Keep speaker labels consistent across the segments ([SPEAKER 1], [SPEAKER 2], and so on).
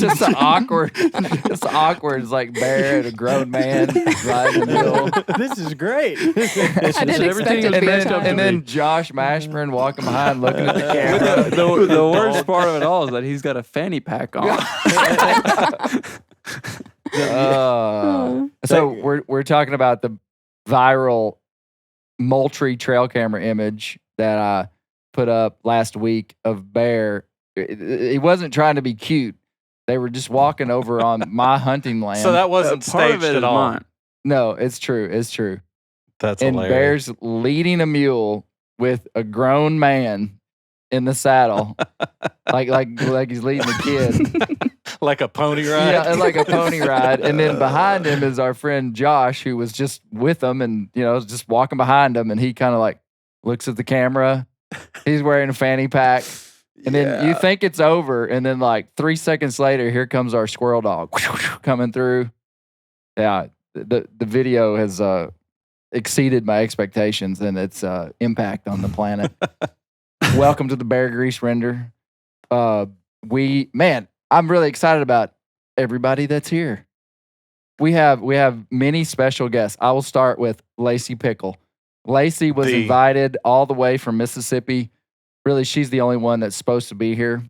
[SPEAKER 1] just an awkward. It's awkward. It's like Bear and a grown man riding the mule.
[SPEAKER 2] This is great.
[SPEAKER 3] I didn't expect it to be a time.
[SPEAKER 1] And then Josh Mashburn walking behind, looking at the camera.
[SPEAKER 4] The worst part of it all is that he's got a fanny pack on.
[SPEAKER 1] So we're talking about the viral Moultrie trail camera image that I put up last week of Bear. He wasn't trying to be cute. They were just walking over on my hunting land.
[SPEAKER 2] So that wasn't
[SPEAKER 4] Part of
[SPEAKER 2] staged
[SPEAKER 4] it
[SPEAKER 2] at
[SPEAKER 4] is
[SPEAKER 2] all.
[SPEAKER 4] mine.
[SPEAKER 1] No, it's true. It's true.
[SPEAKER 2] That's
[SPEAKER 1] And
[SPEAKER 2] hilarious.
[SPEAKER 1] Bear's leading a mule with a grown man in the saddle, like he's leading a kid.
[SPEAKER 2] Like a pony ride.
[SPEAKER 1] Yeah, like a pony ride. And then behind him is our friend Josh, who was just with him and, just walking behind him. And he kind of like looks at the camera. He's wearing a fanny pack. And then you think it's over. And then like 3 seconds later, here comes our squirrel dog coming through. Yeah, the video has exceeded my expectations and its impact on the planet. Welcome to the Bear Grease Render. I'm really excited about everybody that's here. We have many special guests. I will start with Lacy Pickle. Lacy was invited all the way from Mississippi. Really, she's the only one that's supposed to be here.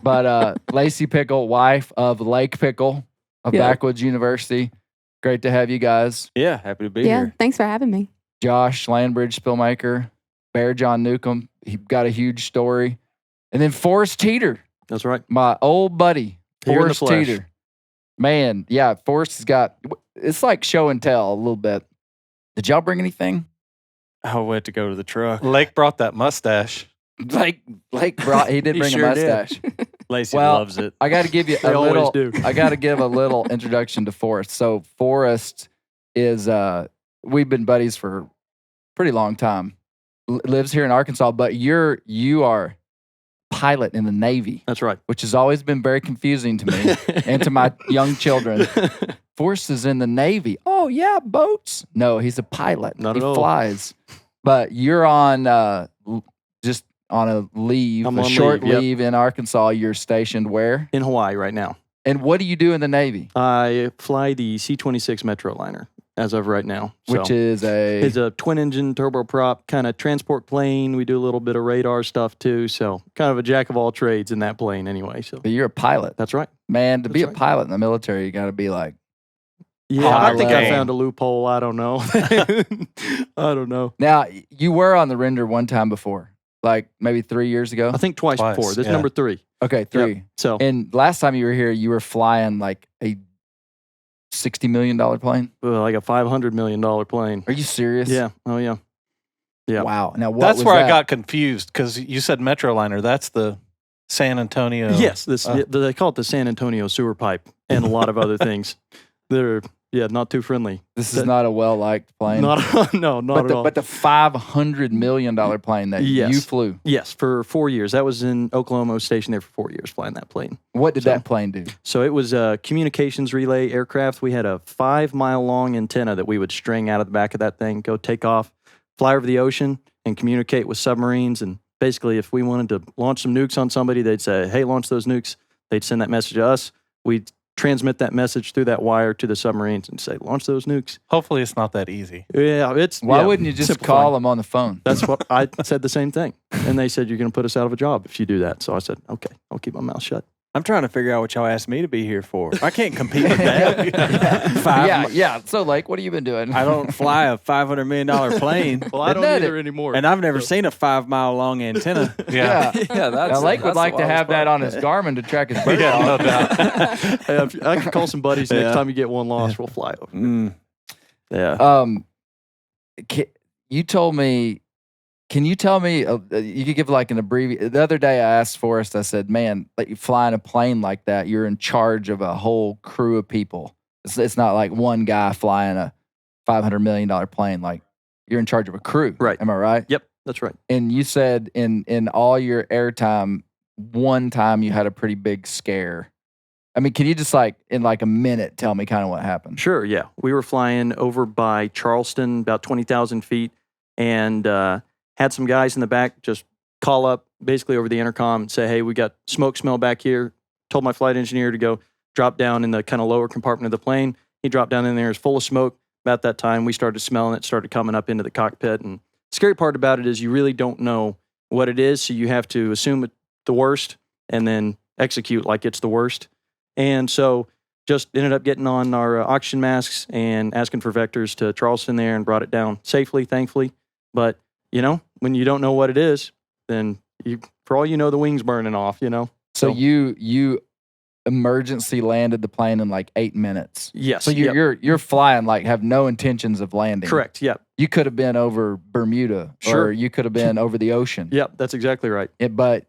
[SPEAKER 1] But Lacy Pickle, wife of Lake Pickle of Backwoods University. Great to have you guys.
[SPEAKER 4] Yeah, happy to be
[SPEAKER 3] Yeah,
[SPEAKER 4] here.
[SPEAKER 3] thanks for having me.
[SPEAKER 1] Josh, Landbridge, Spielmaker, Bear Newcomb. He got a huge story. And then Forrest Teeter.
[SPEAKER 4] That's right.
[SPEAKER 1] My old buddy,
[SPEAKER 4] Here in the
[SPEAKER 1] Forrest
[SPEAKER 4] flesh.
[SPEAKER 1] Teeter. Man, yeah, Forrest has got, it's like show and tell a little bit. Did y'all bring anything?
[SPEAKER 4] I went to go to the truck.
[SPEAKER 2] Lake brought that mustache.
[SPEAKER 1] He did bring
[SPEAKER 4] sure
[SPEAKER 1] a
[SPEAKER 4] did.
[SPEAKER 1] mustache.
[SPEAKER 4] Lacey
[SPEAKER 1] Well,
[SPEAKER 4] loves it.
[SPEAKER 1] I got to give you
[SPEAKER 4] They
[SPEAKER 1] a
[SPEAKER 4] always
[SPEAKER 1] little,
[SPEAKER 4] do.
[SPEAKER 1] I got to give a little introduction to Forrest. So Forrest is, we've been buddies for a pretty long time. Lives here in Arkansas, but you are pilot in the Navy.
[SPEAKER 4] That's right.
[SPEAKER 1] Which has always been very confusing to me and to my young children. Forrest is in the Navy. Oh, yeah, boats. No, he's a pilot.
[SPEAKER 4] Not
[SPEAKER 1] he
[SPEAKER 4] at all.
[SPEAKER 1] flies. But you're on just on a leave,
[SPEAKER 4] I'm
[SPEAKER 1] a
[SPEAKER 4] on
[SPEAKER 1] short
[SPEAKER 4] leave, yep.
[SPEAKER 1] leave in Arkansas. You're stationed where?
[SPEAKER 4] In Hawaii right now.
[SPEAKER 1] And what do you do in the Navy?
[SPEAKER 4] I fly the C-26 Metroliner as of right now.
[SPEAKER 1] Which is
[SPEAKER 4] It's a twin-engine turboprop kind of transport plane. We do a little bit of radar stuff too. So kind of a jack of all trades in that plane anyway. So
[SPEAKER 1] But you're a pilot.
[SPEAKER 4] that's right.
[SPEAKER 1] Man, to be a
[SPEAKER 4] right.
[SPEAKER 1] pilot in the military, you got to be like,
[SPEAKER 4] Yeah,
[SPEAKER 1] High
[SPEAKER 4] I think I
[SPEAKER 1] level.
[SPEAKER 4] found a loophole. I don't know. I don't know.
[SPEAKER 1] now, you were on the render one time before, like maybe 3 years ago?
[SPEAKER 4] I think twice
[SPEAKER 2] Twice,
[SPEAKER 4] before. This is
[SPEAKER 2] yeah.
[SPEAKER 4] number 3.
[SPEAKER 1] Okay, 3.
[SPEAKER 4] Yep. So
[SPEAKER 1] And last time you were here, you were flying like a $60 million plane.
[SPEAKER 4] like a $500 million plane.
[SPEAKER 1] Are you serious?
[SPEAKER 4] Yeah. Oh yeah. Yeah.
[SPEAKER 1] Wow. Now, what
[SPEAKER 2] That's
[SPEAKER 1] was
[SPEAKER 2] where
[SPEAKER 1] that?
[SPEAKER 2] I got confused because you said Metroliner. That's the San Antonio.
[SPEAKER 4] Yes. They call it the San Antonio sewer pipe and a lot of other things. They're not too friendly.
[SPEAKER 1] This is not a well-liked plane.
[SPEAKER 4] Not at all.
[SPEAKER 1] But the $500 million plane that
[SPEAKER 4] Yes.
[SPEAKER 1] you flew,
[SPEAKER 4] Yes, for 4 years. That was in Oklahoma. I was stationed there for 4 years flying that plane.
[SPEAKER 1] what did
[SPEAKER 4] So-
[SPEAKER 1] that plane do?
[SPEAKER 4] So it was a communications relay aircraft. We had a 5-mile long antenna that we would string out of the back of that thing, go take off, fly over the ocean, and communicate with submarines. And basically, if we wanted to launch some nukes on somebody, they'd say, hey, launch those nukes. They'd send that message to us. We'd transmit that message through that wire to the submarines and say, launch those nukes.
[SPEAKER 2] Hopefully, it's not that easy.
[SPEAKER 4] Yeah, it's
[SPEAKER 1] Why
[SPEAKER 4] yeah,
[SPEAKER 1] wouldn't you just
[SPEAKER 4] simplifying.
[SPEAKER 1] call them on the phone?
[SPEAKER 4] That's what I said the same thing. And they said, you're going to put us out of a job if you do that. So I said, okay, I'll keep my mouth shut.
[SPEAKER 5] I'm trying to figure out what y'all asked me to be here for. I can't compete with that.
[SPEAKER 1] Yeah. So, Lake, what have you been doing?
[SPEAKER 5] I don't fly a $500 million plane,
[SPEAKER 4] Well, I don't
[SPEAKER 1] Isn't that
[SPEAKER 4] either anymore.
[SPEAKER 5] and I've never seen a 5-mile long antenna.
[SPEAKER 1] Yeah.
[SPEAKER 4] yeah, that's
[SPEAKER 1] Now, Lake would
[SPEAKER 4] that's
[SPEAKER 1] like
[SPEAKER 4] the
[SPEAKER 1] to
[SPEAKER 4] wildest
[SPEAKER 1] have that
[SPEAKER 4] part.
[SPEAKER 1] on his Garmin to track his bird
[SPEAKER 2] Yeah,
[SPEAKER 1] dog.
[SPEAKER 2] no doubt.
[SPEAKER 4] Yeah, I can call some buddies next
[SPEAKER 5] Yeah.
[SPEAKER 4] time you get one lost. We'll fly over.
[SPEAKER 5] Mm.
[SPEAKER 4] Yeah.
[SPEAKER 1] You told me. Can you tell me? You could give like an abbreviation. The other day, I asked Forrest. I said, "Man, like you flying a plane like that, you're in charge of a whole crew of people. It's not like one guy flying a $500 million plane. Like you're in charge of a crew.
[SPEAKER 4] Right.
[SPEAKER 1] Am I right?
[SPEAKER 4] Yep, that's right.
[SPEAKER 1] And you said in all your airtime, one time you had a pretty big scare. I mean, can you just like in like a minute tell me kind of what happened?
[SPEAKER 4] Sure, yeah. We were flying over by Charleston, about 20,000 feet, and had some guys in the back just call up basically over the intercom and say, hey, we got smoke smell back here. told my flight engineer to go drop down in the kind of lower compartment of the plane. He dropped down in there, it's full of smoke. About that time, we started smelling it, started coming up into the cockpit. And the scary part about it is you really don't know what it is, so you have to assume it's the worst and then execute like it's the worst. And so just ended up getting on our oxygen masks and asking for vectors to Charleston there and brought it down safely, thankfully. But, when you don't know what it is, then for all you know, the wing's burning off,
[SPEAKER 1] So you emergency landed the plane in like 8 minutes.
[SPEAKER 4] Yes.
[SPEAKER 1] So you're flying like have no intentions of landing.
[SPEAKER 4] Correct. Yep.
[SPEAKER 1] You could have been over Bermuda,
[SPEAKER 4] Sure.
[SPEAKER 1] or you could have been over the ocean.
[SPEAKER 4] Yep. That's exactly right.
[SPEAKER 1] But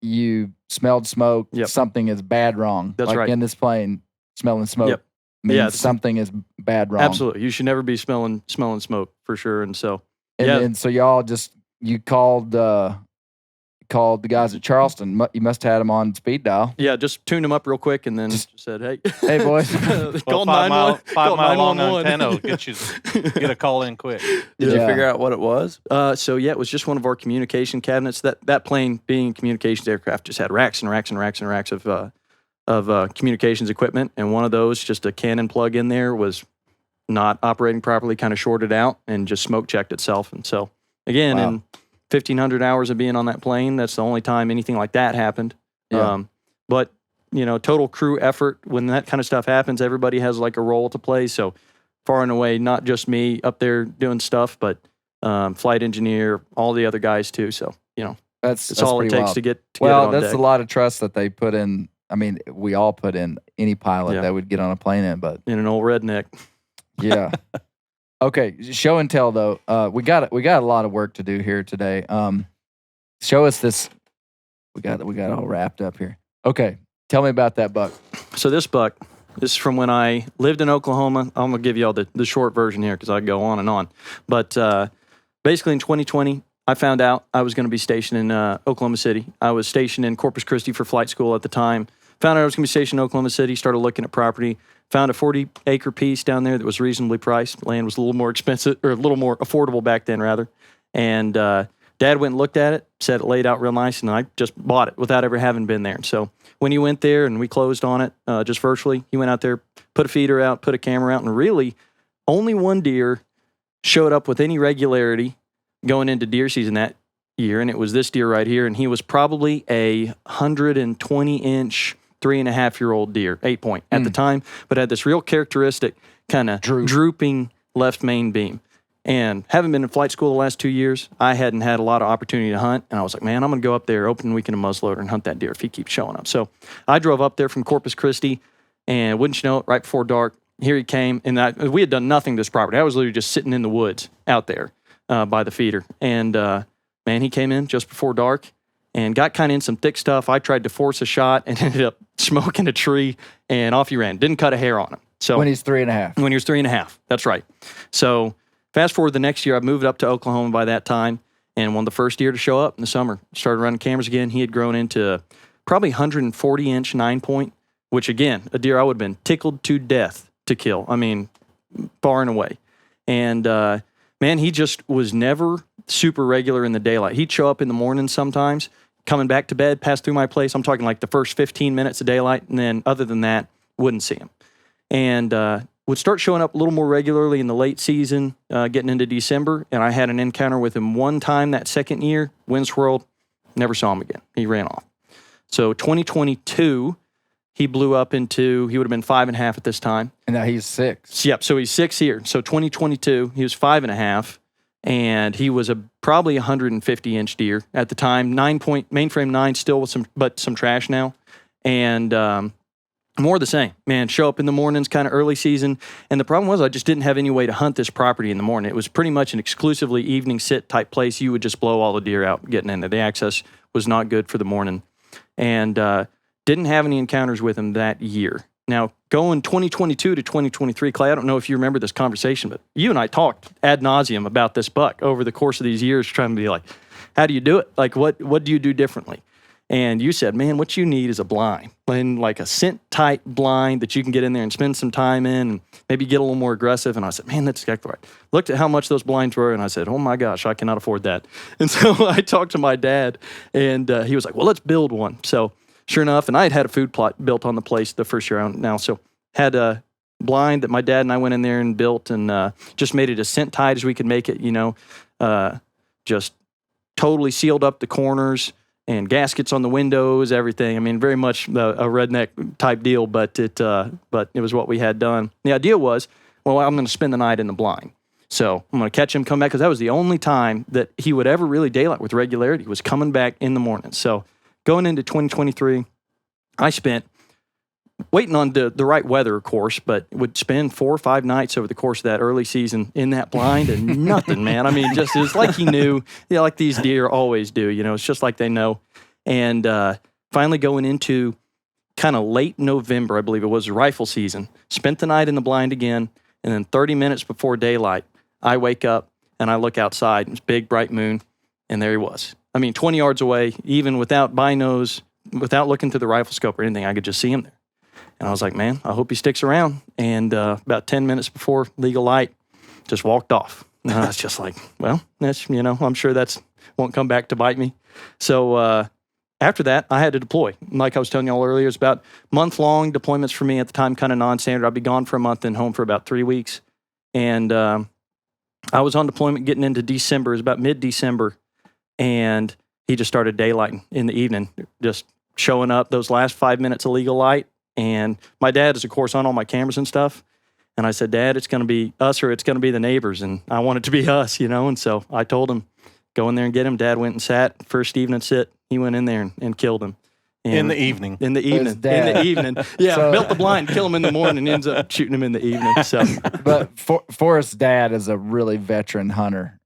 [SPEAKER 1] you smelled smoke.
[SPEAKER 4] Yep.
[SPEAKER 1] Something is bad wrong.
[SPEAKER 4] That's
[SPEAKER 1] like
[SPEAKER 4] right.
[SPEAKER 1] in this plane, smelling smoke
[SPEAKER 4] Yep.
[SPEAKER 1] means
[SPEAKER 4] Yeah,
[SPEAKER 1] something is bad wrong.
[SPEAKER 4] Absolutely. You should never be smelling smoke for sure. And so,
[SPEAKER 1] And so y'all you called the guys at Charleston. You must have had them on speed dial.
[SPEAKER 4] yeah, just tuned them up real quick and then just said, hey.
[SPEAKER 1] Hey, boys.
[SPEAKER 4] Call
[SPEAKER 2] 5
[SPEAKER 4] call
[SPEAKER 2] mile long
[SPEAKER 4] 911.
[SPEAKER 2] antenna will get a call in quick.
[SPEAKER 5] Did you
[SPEAKER 1] Yeah.
[SPEAKER 5] figure out what it was?
[SPEAKER 4] So yeah, it was just one of our communication cabinets. That plane, being a communications aircraft, just had racks and racks and racks and racks of communications equipment, and one of those, just a Canon plug in there, was not operating properly, kind of shorted out, and just smoke checked itself. And so again,
[SPEAKER 1] Wow.
[SPEAKER 4] in 1,500 hours of being on that plane, that's the only time anything like that happened.
[SPEAKER 1] Yeah.
[SPEAKER 4] But total crew effort, when that kind of stuff happens, everybody has like a role to play. So far and away, not just me up there doing stuff, but flight engineer, all the other guys too. So
[SPEAKER 1] That's
[SPEAKER 4] all it
[SPEAKER 1] pretty
[SPEAKER 4] takes
[SPEAKER 1] wild.
[SPEAKER 4] to get it
[SPEAKER 1] Well,
[SPEAKER 4] on
[SPEAKER 1] that's
[SPEAKER 4] deck.
[SPEAKER 1] a lot of trust that they put in. I mean, we all put in any pilot
[SPEAKER 4] Yeah.
[SPEAKER 1] that would get on a plane in, but
[SPEAKER 4] In an old redneck.
[SPEAKER 1] yeah. Okay, show and tell though. We got a lot of work to do here today. Show us this. We got all wrapped up here. Okay, tell me about that buck.
[SPEAKER 4] So this buck, this is from when I lived in Oklahoma. I'm gonna give you all the short version here because I go on and on. But basically, in 2020, I found out I was going to be stationed in Oklahoma City. I was stationed in Corpus Christi for flight school at the time. Found out I was going to be stationed in Oklahoma City. Started looking at property. Found a 40-acre piece down there that was reasonably priced. Land was a little more expensive, or a little more affordable back then, rather. And Dad went and looked at it, said it laid out real nice, and I just bought it without ever having been there. So when he went there and we closed on it just virtually, he went out there, put a feeder out, put a camera out, and really only one deer showed up with any regularity going into deer season that year, and it was this deer right here, and he was probably a 120-inch, 3.5-year-old deer, 8-point at the time, but had this real characteristic kind of drooping left main beam. And having been in flight school the last 2 years, I hadn't had a lot of opportunity to hunt, and I was like, man, I'm going to go up there, open weekend of muzzleloader, and hunt that deer if he keeps showing up. So I drove up there from Corpus Christi, and wouldn't you know it, right before dark, here he came, and we had done nothing to this property. I was literally just sitting in the woods out there by the feeder. And man, he came in just before dark and got kind of in some thick stuff. I tried to force a shot and ended up smoking a tree, and off he ran. Didn't cut a hair on him. So
[SPEAKER 1] When he's 3.5.
[SPEAKER 4] when he was 3.5, that's right. So fast forward the next year, I moved up to Oklahoma by that time, and one of the first deer to show up in the summer. Started running cameras again. He had grown into probably 140-inch 9-point, which again, a deer I would have been tickled to death to kill. I mean, far and away. And man, he just was never super regular in the daylight. He'd show up in the morning sometimes, coming back to bed, pass through my place. I'm talking like the first 15 minutes of daylight, and then other than that, wouldn't see him. And would start showing up a little more regularly in the late season, getting into December, and I had an encounter with him one time that second year, wind swirled, never saw him again. He ran off. So 2022, he blew up into, he would have been 5.5 at this time.
[SPEAKER 1] And now he's 6.
[SPEAKER 4] Yep, so he's 6 here. So 2022, he was 5.5, and he was probably 150-inch deer at the time. 9-point, mainframe 9 still with some trash now. And more of the same. Man, show up in the mornings, kind of early season. And the problem was I just didn't have any way to hunt this property in the morning. It was pretty much an exclusively evening sit type place. You would just blow all the deer out getting in there. The access was not good for the morning. And didn't have any encounters with him that year. Now, going 2022 to 2023, Clay, I don't know if you remember this conversation, but you and I talked ad nauseum about this buck over the course of these years, trying to be like, how do you do it? Like, what do you do differently? And you said, man, what you need is a blind, and like a scent type blind that you can get in there and spend some time in and maybe get a little more aggressive. And I said, man, that's exactly right. Looked at how much those blinds were, and I said, oh my gosh, I cannot afford that. And so I talked to my dad, and he was like, well, let's build one. So sure enough, and I had a food plot built on the place the first year out now. So had a blind that my dad and I went in there and built, and just made it as scent tight as we could make it, just totally sealed up the corners and gaskets on the windows, everything. I mean, very much a redneck type deal, but it was what we had done. The idea was, well, I'm going to spend the night in the blind. So I'm going to catch him, come back, because that was the only time that he would ever really daylight with regularity, was coming back in the morning. So going into 2023, I spent waiting on the right weather, of course, but would spend 4 or 5 nights over the course of that early season in that blind, and nothing, man. I mean, just it's like he knew, like these deer always do. It's just like they know. And finally going into kind of late November, I believe it was, rifle season, spent the night in the blind again, and then 30 minutes before daylight, I wake up and I look outside, and it's big, bright moon, and there he was. I mean, 20 yards away, even without binos, without looking through the rifle scope or anything, I could just see him there. And I was like, man, I hope he sticks around. And about 10 minutes before legal light, just walked off. And I was just like, well, that's, I'm sure that's won't come back to bite me. So after that, I had to deploy. Like I was telling y'all earlier, it's about month-long deployments for me at the time, kind of non-standard. I'd be gone for a month and home for about 3 weeks. And I was on deployment getting into December. It was about mid-December. And he just started daylighting in the evening, just showing up those last 5 minutes of legal light. And my dad is, of course, on all my cameras and stuff. And I said, Dad, it's going to be us or it's going to be the neighbors. And I want it to be us, And so I told him, go in there and get him. Dad went and sat. First evening sit, he went in there and killed him. And
[SPEAKER 2] in the evening.
[SPEAKER 4] In the evening. Yeah, so, built the blind, kill him in the morning, and ends up shooting him in the evening. So,
[SPEAKER 1] but Forrest's dad is a really veteran hunter.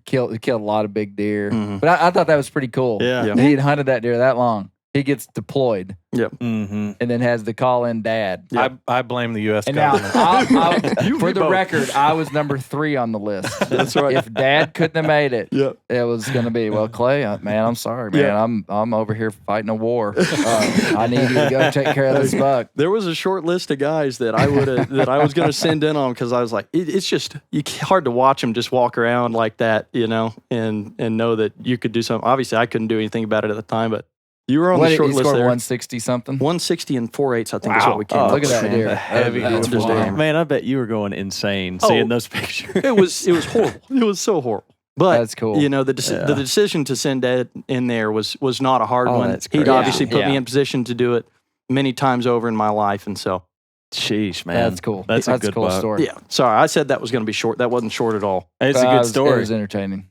[SPEAKER 1] Killed a lot of big deer. Mm-hmm. But I thought that was pretty cool.
[SPEAKER 4] Yeah.
[SPEAKER 1] He'd hunted that deer that long. He gets deployed.
[SPEAKER 4] Yep.
[SPEAKER 1] Mm-hmm. And then has the call-in dad.
[SPEAKER 2] Yep. I blame the U.S.
[SPEAKER 1] And
[SPEAKER 2] government.
[SPEAKER 1] Now, for the record, I was number 3 on the list.
[SPEAKER 4] That's right.
[SPEAKER 1] If Dad couldn't have made it,
[SPEAKER 4] yep.
[SPEAKER 1] It was going to be, well, Clay, man, I'm sorry, man. Yeah. I'm over here fighting a war. I need you to go take care of this buck.
[SPEAKER 4] There was a short list of guys that I was going to send in on, because I was like, it's just hard to watch them just walk around like that, and know that you could do something. Obviously, I couldn't do anything about it at the time, but you were on the short list there.
[SPEAKER 1] 160 something.
[SPEAKER 4] 160 and 4/8, I think, is what we came.
[SPEAKER 1] Look at that deer.
[SPEAKER 5] Heavy. Man, I bet you were going insane seeing those pictures.
[SPEAKER 4] It was horrible. It was so horrible. But
[SPEAKER 1] that's cool.
[SPEAKER 4] The decision to send Dad in there was not a hard one. He'd obviously put me in position to do it many times over in my life, and so.
[SPEAKER 5] Sheesh, man.
[SPEAKER 1] That's cool.
[SPEAKER 5] That's a good
[SPEAKER 1] cool story.
[SPEAKER 4] Yeah. Sorry, I said that was going to be short. That wasn't short at all.
[SPEAKER 5] It's a good story.
[SPEAKER 1] It was entertaining.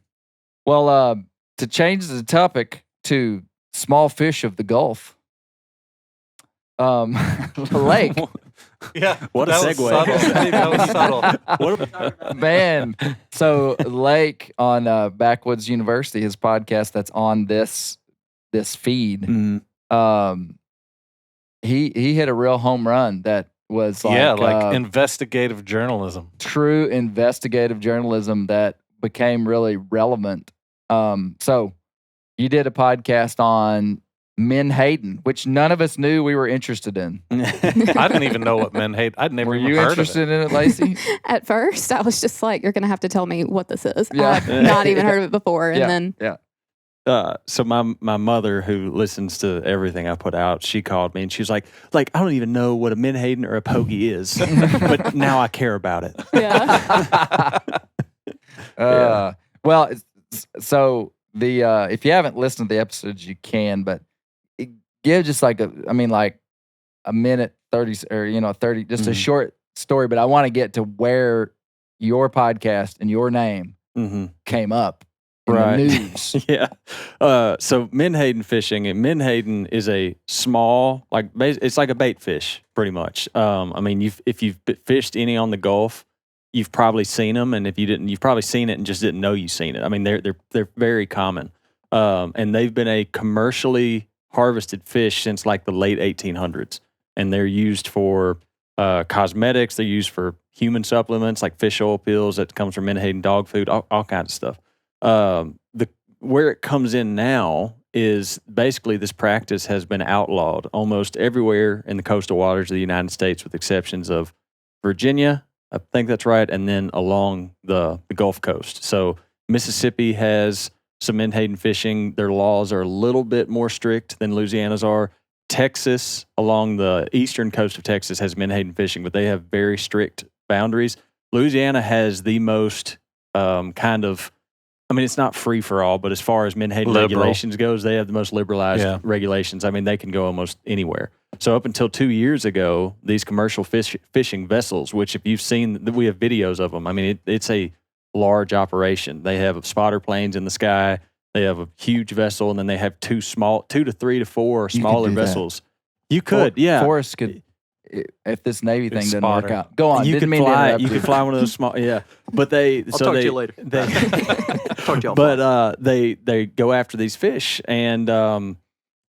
[SPEAKER 1] Well, to change the topic to small fish of the Gulf. The lake.
[SPEAKER 2] Yeah.
[SPEAKER 5] What a segue.
[SPEAKER 2] That was subtle.
[SPEAKER 1] Man. So Lake on Backwoods University, his podcast that's on this feed.
[SPEAKER 5] Mm.
[SPEAKER 1] He hit a real home run that was like
[SPEAKER 2] investigative journalism.
[SPEAKER 1] True investigative journalism that became really relevant. So you did a podcast on menhaden, which none of us knew we were interested in.
[SPEAKER 2] I didn't even know what menhaden. I'd never even heard of it.
[SPEAKER 1] Were you interested in it, Lacey?
[SPEAKER 6] At first, I was just like, you're going to have to tell me what this is. Yeah. I've not even heard of it before. And
[SPEAKER 5] So my mother, who listens to everything I put out, she called me and she was like, I don't even know what a menhaden or a pokey is, but now I care about it.
[SPEAKER 6] Yeah.
[SPEAKER 1] Well, so if you haven't listened to the episodes, you can, but give just like a minute 30 or 30, just a short story. But I want to get to where your podcast and your name came up. The news.
[SPEAKER 5] Yeah. So menhaden fishing, and menhaden is a small, it's like a bait fish, pretty much. If you've fished any on the Gulf, you've probably seen them, and if you didn't, you've probably seen it and just didn't know you seen it. I mean, they're very common, and they've been a commercially harvested fish since like the late 1800s, and they're used for cosmetics. They're used for human supplements like fish oil pills that comes from menhaden dog food, all kinds of stuff. Where it comes in now is basically this practice has been outlawed almost everywhere in the coastal waters of the United States, with exceptions of Virginia, I think that's right, and then along the Gulf Coast. So Mississippi has some menhaden fishing. Their laws are a little bit more strict than Louisiana's are. Texas, along the eastern coast of Texas, has menhaden fishing, but they have very strict boundaries. Louisiana has the most it's not free for all, but as far as menhaden regulations goes, they have the most liberalized regulations. I mean, they can go almost anywhere. So up until 2 years ago, these commercial fishing vessels, which if you've seen, we have videos of them. I mean, it's a large operation. They have spotter planes in the sky. They have a huge vessel, and then they have 2 to 3 to 4 smaller vessels. You could,
[SPEAKER 1] Forrest could, if this Navy thing doesn't work out. Go on.
[SPEAKER 5] You could fly. You could fly one of those small. Yeah, but they.
[SPEAKER 4] I'll talk to you later. Talk to y'all.
[SPEAKER 5] But they go after these fish, and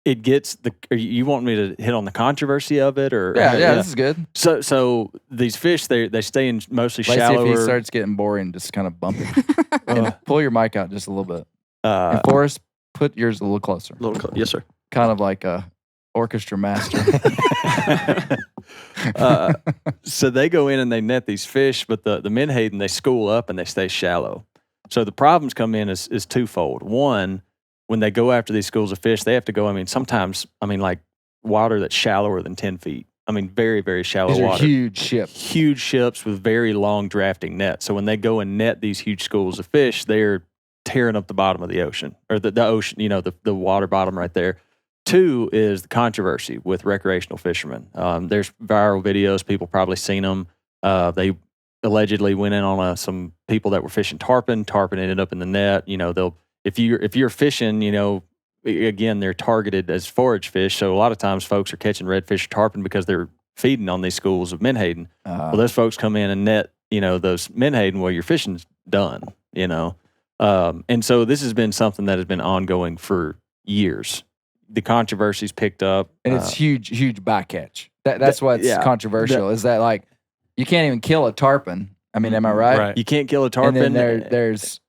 [SPEAKER 5] it gets the. You want me to hit on the controversy of it, or
[SPEAKER 1] yeah, this is good.
[SPEAKER 5] So these fish they stay in mostly
[SPEAKER 1] Lacy,
[SPEAKER 5] shallower.
[SPEAKER 1] if he starts getting boring, just kind of bump it and pull your mic out just a little bit. And Forrest, put yours a little closer.
[SPEAKER 4] Yes, sir.
[SPEAKER 1] Kind of like a orchestra master.
[SPEAKER 5] So they go in and they net these fish, but the menhaden, they school up and they stay shallow. So the problems come in is twofold. One, when they go after these schools of fish, they have to go, sometimes, like water that's shallower than 10 feet. Very, very shallow
[SPEAKER 1] These are
[SPEAKER 5] water.
[SPEAKER 1] huge ships.
[SPEAKER 5] Huge ships with very long drafting nets. So when they go and net these huge schools of fish, they're tearing up the bottom of the ocean, or the ocean, the water bottom right there. 2 is the controversy with recreational fishermen. There's viral videos. People probably seen them. They allegedly went in on some people that were fishing tarpon. Tarpon ended up in the net. If you're fishing, again, they're targeted as forage fish. So a lot of times folks are catching redfish or tarpon because they're feeding on these schools of menhaden. Well, those folks come in and net, those menhaden while your fishing's done, and so this has been something that has been ongoing for years. The controversy's picked up.
[SPEAKER 1] And it's huge bycatch. That's what's controversial, is that like you can't even kill a tarpon. Am I right?
[SPEAKER 5] Right. You can't kill a tarpon.
[SPEAKER 1] And then there's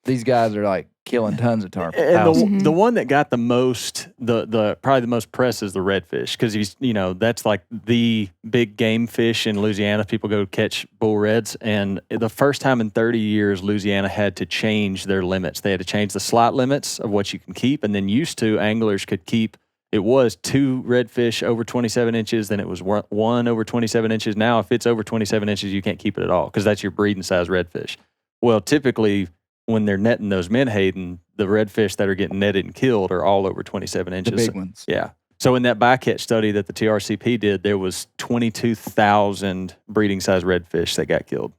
[SPEAKER 1] these guys are like killing tons of tarpon.
[SPEAKER 5] And the one that got the most, probably the most press is the redfish, because that's like the big game fish in Louisiana. People go catch bull reds, and the first time in 30 years, Louisiana had to change their limits. They had to change the slot limits of what you can keep, and then used to anglers could keep. It was 2 redfish over 27 inches, then it was 1 over 27 inches. Now, if it's over 27 inches, you can't keep it at all, because that's your breeding size redfish. Well, typically, when they're netting those menhaden, the redfish that are getting netted and killed are all over 27 inches.
[SPEAKER 1] The big ones.
[SPEAKER 5] Yeah. So in that bycatch study that the TRCP did, there was 22,000 breeding size redfish that got killed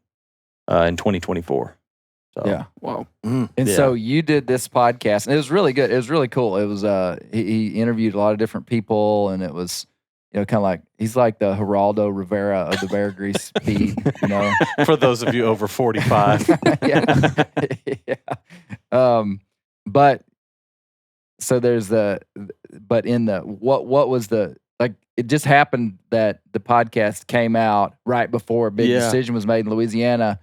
[SPEAKER 5] in 2024. So,
[SPEAKER 1] yeah.
[SPEAKER 4] Wow.
[SPEAKER 1] And so you did this podcast, and it was really good. It was really cool. It was he interviewed a lot of different people, and it was kind of like he's like the Geraldo Rivera of the Bear Grease feed.
[SPEAKER 2] For those of you over 45.
[SPEAKER 1] yeah. But so there's what was it just happened that the podcast came out right before a big decision was made in Louisiana,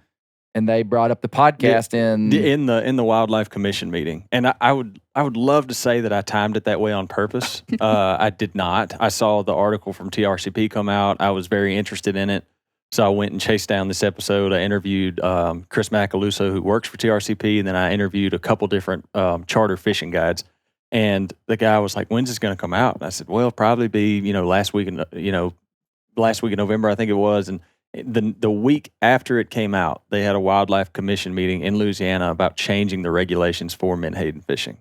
[SPEAKER 1] and they brought up the podcast in
[SPEAKER 5] the Wildlife Commission meeting. And I would love to say that I timed it that way on purpose. I did not. I saw the article from TRCP come out. I was very interested in it. So I went and chased down this episode. I interviewed Chris Macaluso, who works for TRCP, and then I interviewed a couple different charter fishing guides. And the guy was like, "When's this going to come out?" And I said, "Well, probably be last week in November, I think it was." And the week after it came out, they had a Wildlife Commission meeting in Louisiana about changing the regulations for menhaden fishing.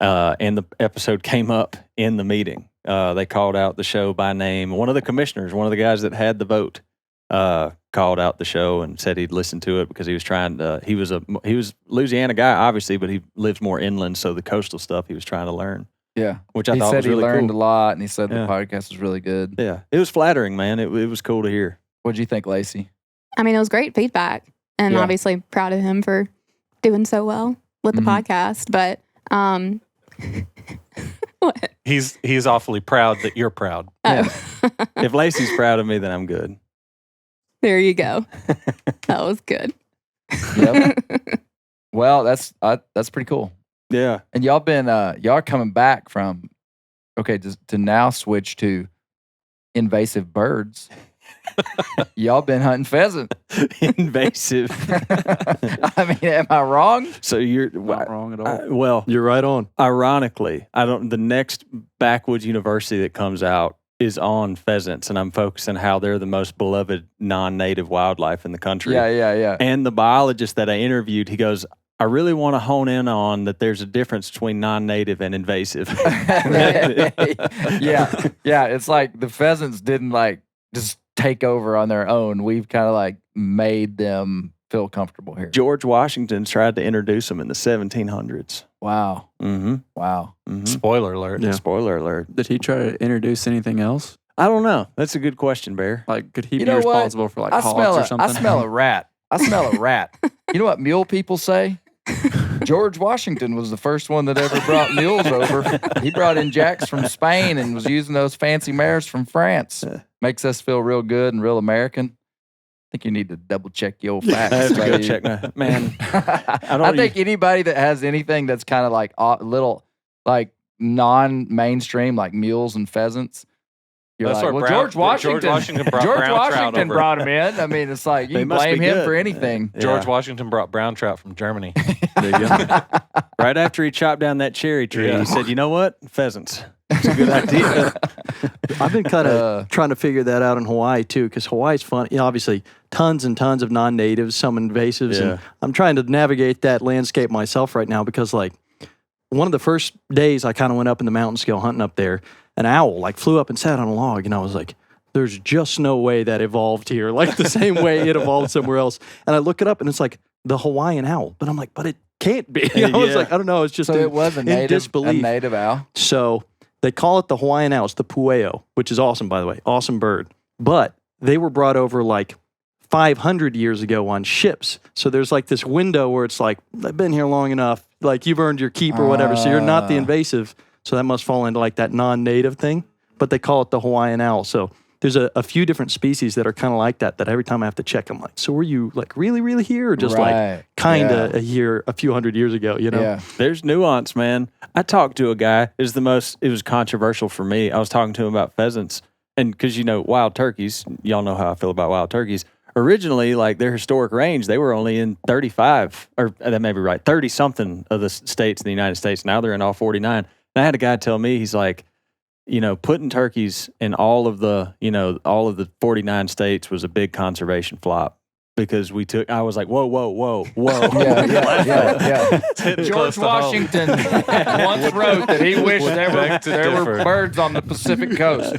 [SPEAKER 5] And the episode came up in the meeting. They called out the show by name. One of the commissioners, one of the guys that had the vote, called out the show and said he'd listen to it because he was trying to. He was Louisiana guy, obviously, but he lives more inland, so the coastal stuff he was trying to learn.
[SPEAKER 1] Yeah,
[SPEAKER 5] which I thought was really cool.
[SPEAKER 1] He said he learned a lot, and he said the podcast was really good.
[SPEAKER 5] Yeah, it was flattering, man. It was cool to hear.
[SPEAKER 1] What'd you think, Lacy?
[SPEAKER 6] It was great feedback, and obviously proud of him for doing so well with the podcast. But what?
[SPEAKER 2] He's awfully proud that you're proud.
[SPEAKER 6] Oh.
[SPEAKER 5] If Lacy's proud of me, then I'm good.
[SPEAKER 6] There you go. That was good.
[SPEAKER 1] Yep. Well, that's pretty cool.
[SPEAKER 5] Yeah.
[SPEAKER 1] And y'all are coming back from to now switch to invasive birds. Y'all been hunting pheasant.
[SPEAKER 5] Invasive.
[SPEAKER 1] I mean, am I wrong?
[SPEAKER 5] So you're
[SPEAKER 3] Not wrong at all.
[SPEAKER 5] well.
[SPEAKER 4] You're right on.
[SPEAKER 5] Ironically, the next Backwoods University that comes out is on pheasants, and I'm focusing how they're the most beloved non-native wildlife in the country.
[SPEAKER 1] Yeah.
[SPEAKER 5] And the biologist that I interviewed, he goes, I really want to hone in on that there's a difference between non-native and invasive.
[SPEAKER 1] Yeah. It's like the pheasants didn't like just take over on their own. We've kind of like made them feel comfortable here.
[SPEAKER 5] George Washington tried to introduce them in the 1700s.
[SPEAKER 1] Wow.
[SPEAKER 5] Mm-hmm.
[SPEAKER 1] Wow.
[SPEAKER 5] Mm-hmm.
[SPEAKER 2] Spoiler alert.
[SPEAKER 4] Yeah.
[SPEAKER 5] Spoiler alert.
[SPEAKER 3] Did he try to introduce anything else?
[SPEAKER 5] I don't know. That's a good question, Bear.
[SPEAKER 3] Like, could he
[SPEAKER 1] You
[SPEAKER 3] be
[SPEAKER 1] know what?
[SPEAKER 3] responsible for like
[SPEAKER 1] I
[SPEAKER 3] hogs
[SPEAKER 1] smell
[SPEAKER 3] or something?
[SPEAKER 1] I smell a rat. You know what mule people say? George Washington was the first one that ever brought mules over. He brought in jacks from Spain and was using those fancy mares from France. Makes us feel real good and real American. I think you need to double check your facts.
[SPEAKER 5] I have to go
[SPEAKER 1] buddy.
[SPEAKER 5] check my man.
[SPEAKER 1] I think anybody that has anything that's kind of like little, like non-mainstream, like mules and pheasants, you're
[SPEAKER 2] That's
[SPEAKER 1] like,
[SPEAKER 2] where
[SPEAKER 1] well,
[SPEAKER 2] Brown-
[SPEAKER 1] George Washington
[SPEAKER 2] George Washington brought
[SPEAKER 1] George
[SPEAKER 2] brown trout
[SPEAKER 1] Washington
[SPEAKER 2] over.
[SPEAKER 1] brought him in. I mean, it's like you
[SPEAKER 5] They
[SPEAKER 1] can
[SPEAKER 5] must
[SPEAKER 1] blame
[SPEAKER 5] be
[SPEAKER 1] him
[SPEAKER 5] good.
[SPEAKER 1] for anything.
[SPEAKER 5] Yeah.
[SPEAKER 2] George Washington brought brown trout from Germany.
[SPEAKER 4] There you go.
[SPEAKER 5] Right after he chopped down that cherry tree,
[SPEAKER 2] Yeah.
[SPEAKER 5] he said, "You know what? Pheasants. It's a good idea."
[SPEAKER 4] I've been kind of trying to figure that out in Hawaii too, because Hawaii's fun. You know, obviously, tons and tons of non-natives, some invasives,
[SPEAKER 5] Yeah.
[SPEAKER 4] and I'm trying to navigate that landscape myself right now because, like, one of the first days I kind of went up in the mountains to go hunting up there, an owl like flew up and sat on a log, and I was like, "There's just no way that evolved here, like the same way it evolved somewhere else." And I look it up, and it's like the Hawaiian owl, but I'm like, "But it can't be." I was
[SPEAKER 5] Yeah.
[SPEAKER 4] like, "I don't know." It's just
[SPEAKER 1] So
[SPEAKER 4] in,
[SPEAKER 1] it was a
[SPEAKER 4] in
[SPEAKER 1] native
[SPEAKER 4] disbelief.
[SPEAKER 1] owl.
[SPEAKER 4] So they call it the Hawaiian owl. It's the pueo, which is awesome, by the way. Awesome bird. But they were brought over like 500 years ago on ships. So there's like this window where it's like, I've been here long enough. Like you've earned your keep or whatever. So you're not the invasive. So that must fall into like that non-native thing. But they call it the Hawaiian owl. So there's a few different species that are kind of like that every time I have to check, I'm like, so were you like really here or just like kind of here a few hundred years ago, you know?
[SPEAKER 1] Yeah.
[SPEAKER 5] There's nuance, man. I talked to a guy. It was controversial for me. I was talking to him about pheasants, and because wild turkeys. Y'all know how I feel about wild turkeys. Originally, like their historic range, they were only in 35, or that may be right, 30 something of the states in the United States. Now they're in all 49. And I had a guy tell me, he's like, putting turkeys in all of the 49 states was a big conservation flop because I was like, whoa.
[SPEAKER 1] Yeah.
[SPEAKER 2] Hitting
[SPEAKER 1] George
[SPEAKER 2] close to home.
[SPEAKER 1] Washington once wrote that he wished there were
[SPEAKER 2] differ.
[SPEAKER 1] birds on the Pacific coast.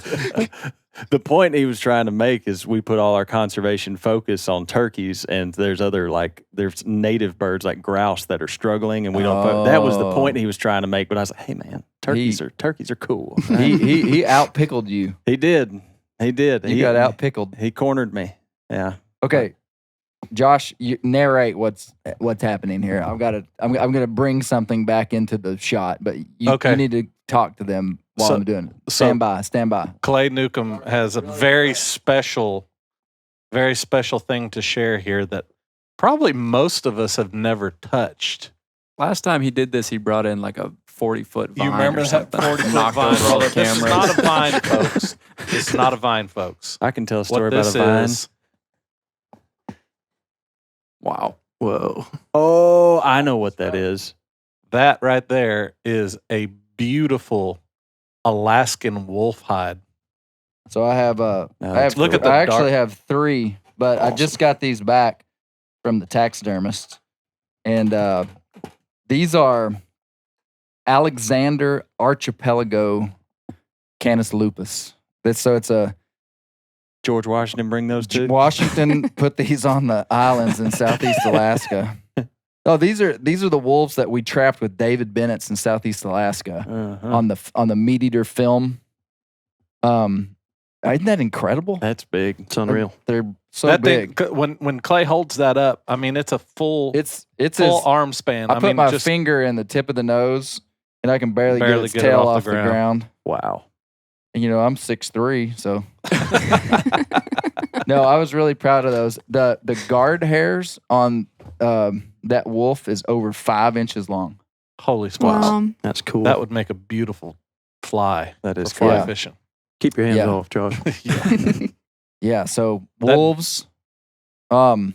[SPEAKER 5] The point he was trying to make is we put all our conservation focus on turkeys, and there's there's native birds like grouse that are struggling, and we don't. That was the point he was trying to make. But I was like, hey man, turkeys are cool.
[SPEAKER 1] He out-pickled you.
[SPEAKER 5] He did.
[SPEAKER 1] You got out-pickled.
[SPEAKER 5] He cornered me. Yeah.
[SPEAKER 1] Okay, Josh, you narrate what's happening here. I'm gonna bring something back into the shot, but you need to talk to them while I'm doing it. Stand by.
[SPEAKER 2] Clay Newcomb has a very special thing to share here that probably most of us have never touched.
[SPEAKER 3] Last time he did this, he brought in like a 40-foot vine.
[SPEAKER 2] You remember
[SPEAKER 3] or
[SPEAKER 2] that
[SPEAKER 3] something.
[SPEAKER 2] 40-foot
[SPEAKER 3] Knocked
[SPEAKER 2] vine?
[SPEAKER 3] over all the
[SPEAKER 2] This is
[SPEAKER 3] cameras.
[SPEAKER 2] not a vine, folks. This is not a vine, folks.
[SPEAKER 5] I can tell a
[SPEAKER 2] What
[SPEAKER 5] story about
[SPEAKER 2] this
[SPEAKER 5] a vine.
[SPEAKER 2] is,
[SPEAKER 3] Wow.
[SPEAKER 4] Whoa.
[SPEAKER 5] Oh, I know what that is.
[SPEAKER 2] that right there is a beautiful Alaskan wolf hide.
[SPEAKER 1] So I have
[SPEAKER 2] Look at the
[SPEAKER 1] I actually
[SPEAKER 2] dark-
[SPEAKER 1] have 3, but I just got these back from the taxidermist, and these are Alexander Archipelago Canis lupus. So it's a
[SPEAKER 5] George Washington bring those two?
[SPEAKER 1] Washington put these on the islands in southeast Alaska. Oh, these are the wolves that we trapped with David Bennett's in southeast Alaska
[SPEAKER 5] Uh-huh.
[SPEAKER 1] on the MeatEater film. Isn't that incredible?
[SPEAKER 5] That's big.
[SPEAKER 4] It's unreal.
[SPEAKER 1] They're so
[SPEAKER 2] that
[SPEAKER 1] big.
[SPEAKER 2] thing, when Clay holds that up, I mean, it's a full
[SPEAKER 1] It's
[SPEAKER 2] full
[SPEAKER 1] as,
[SPEAKER 2] arm span.
[SPEAKER 1] I put
[SPEAKER 2] mean,
[SPEAKER 1] my
[SPEAKER 2] just
[SPEAKER 1] finger in the tip of the nose, and I can barely get its
[SPEAKER 2] get it
[SPEAKER 1] tail
[SPEAKER 2] off
[SPEAKER 1] off
[SPEAKER 2] the
[SPEAKER 1] the ground.
[SPEAKER 5] Wow.
[SPEAKER 1] And, I'm 6'3", so no, I was really proud of those. The guard hairs on that wolf is over 5 inches long.
[SPEAKER 2] holy smokes.
[SPEAKER 4] That's cool.
[SPEAKER 2] That would make a beautiful fly.
[SPEAKER 5] That is
[SPEAKER 2] for fly
[SPEAKER 1] cool.
[SPEAKER 2] fishing.
[SPEAKER 4] Keep your hands
[SPEAKER 1] Yeah.
[SPEAKER 4] off, Josh.
[SPEAKER 2] Yeah.
[SPEAKER 1] Yeah, so wolves, Bear,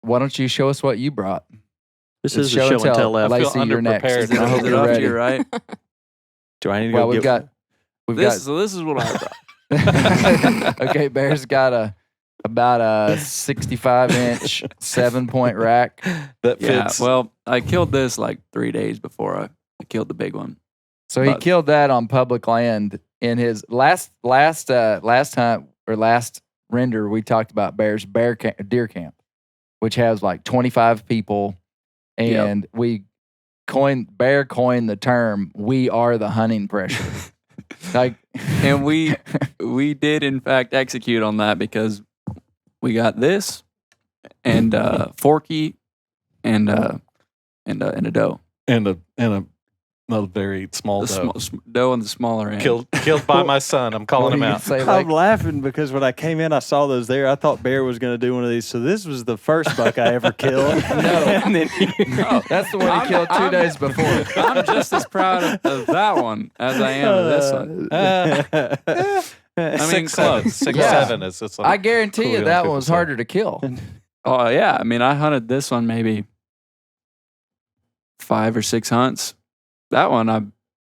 [SPEAKER 1] why don't you show us what you brought?
[SPEAKER 4] This
[SPEAKER 1] It's
[SPEAKER 4] is a show and tell
[SPEAKER 2] I feel
[SPEAKER 4] episode.
[SPEAKER 1] Lacey, you're next.
[SPEAKER 2] underprepared.
[SPEAKER 3] Is it,
[SPEAKER 1] I hope
[SPEAKER 3] is it
[SPEAKER 1] you're
[SPEAKER 3] up to
[SPEAKER 1] ready.
[SPEAKER 3] you, right?
[SPEAKER 5] Do I need to
[SPEAKER 1] Well,
[SPEAKER 5] go
[SPEAKER 1] we've
[SPEAKER 5] get
[SPEAKER 1] got
[SPEAKER 3] So this is what I brought.
[SPEAKER 1] okay, Bear's got about a 65-inch 7-point rack.
[SPEAKER 2] That
[SPEAKER 3] Yeah,
[SPEAKER 2] fits.
[SPEAKER 3] well, I killed this like 3 days before I killed the big one.
[SPEAKER 1] So he
[SPEAKER 3] But-
[SPEAKER 1] killed that on public land in his last render. We talked about Bear's deer camp, which has like 25 people, and Bear coined the term "We are the hunting pressure." Like,
[SPEAKER 3] And we did in fact execute on that because we got this and Forky and a doe.
[SPEAKER 2] and a very small
[SPEAKER 3] The
[SPEAKER 2] doe.
[SPEAKER 3] doe on the smaller end.
[SPEAKER 2] Killed by my son. I'm calling him out.
[SPEAKER 1] Say,
[SPEAKER 5] I'm
[SPEAKER 1] like,
[SPEAKER 5] laughing because when I came in, I saw those there. I thought Bear was going to do one of these. So this was the first buck I ever killed. And then
[SPEAKER 3] No,
[SPEAKER 1] that's the one he killed 2 days before.
[SPEAKER 3] I'm just as proud of that one as I am of this one. I mean,
[SPEAKER 2] 6'7", 6'7"
[SPEAKER 1] Yeah.
[SPEAKER 2] is it's
[SPEAKER 1] I
[SPEAKER 2] like,
[SPEAKER 1] guarantee you
[SPEAKER 2] cool,
[SPEAKER 1] that
[SPEAKER 2] young
[SPEAKER 1] one was
[SPEAKER 2] people say.
[SPEAKER 1] harder to kill.
[SPEAKER 3] Oh yeah, I mean, I hunted this one maybe 5 or 6 hunts. That one,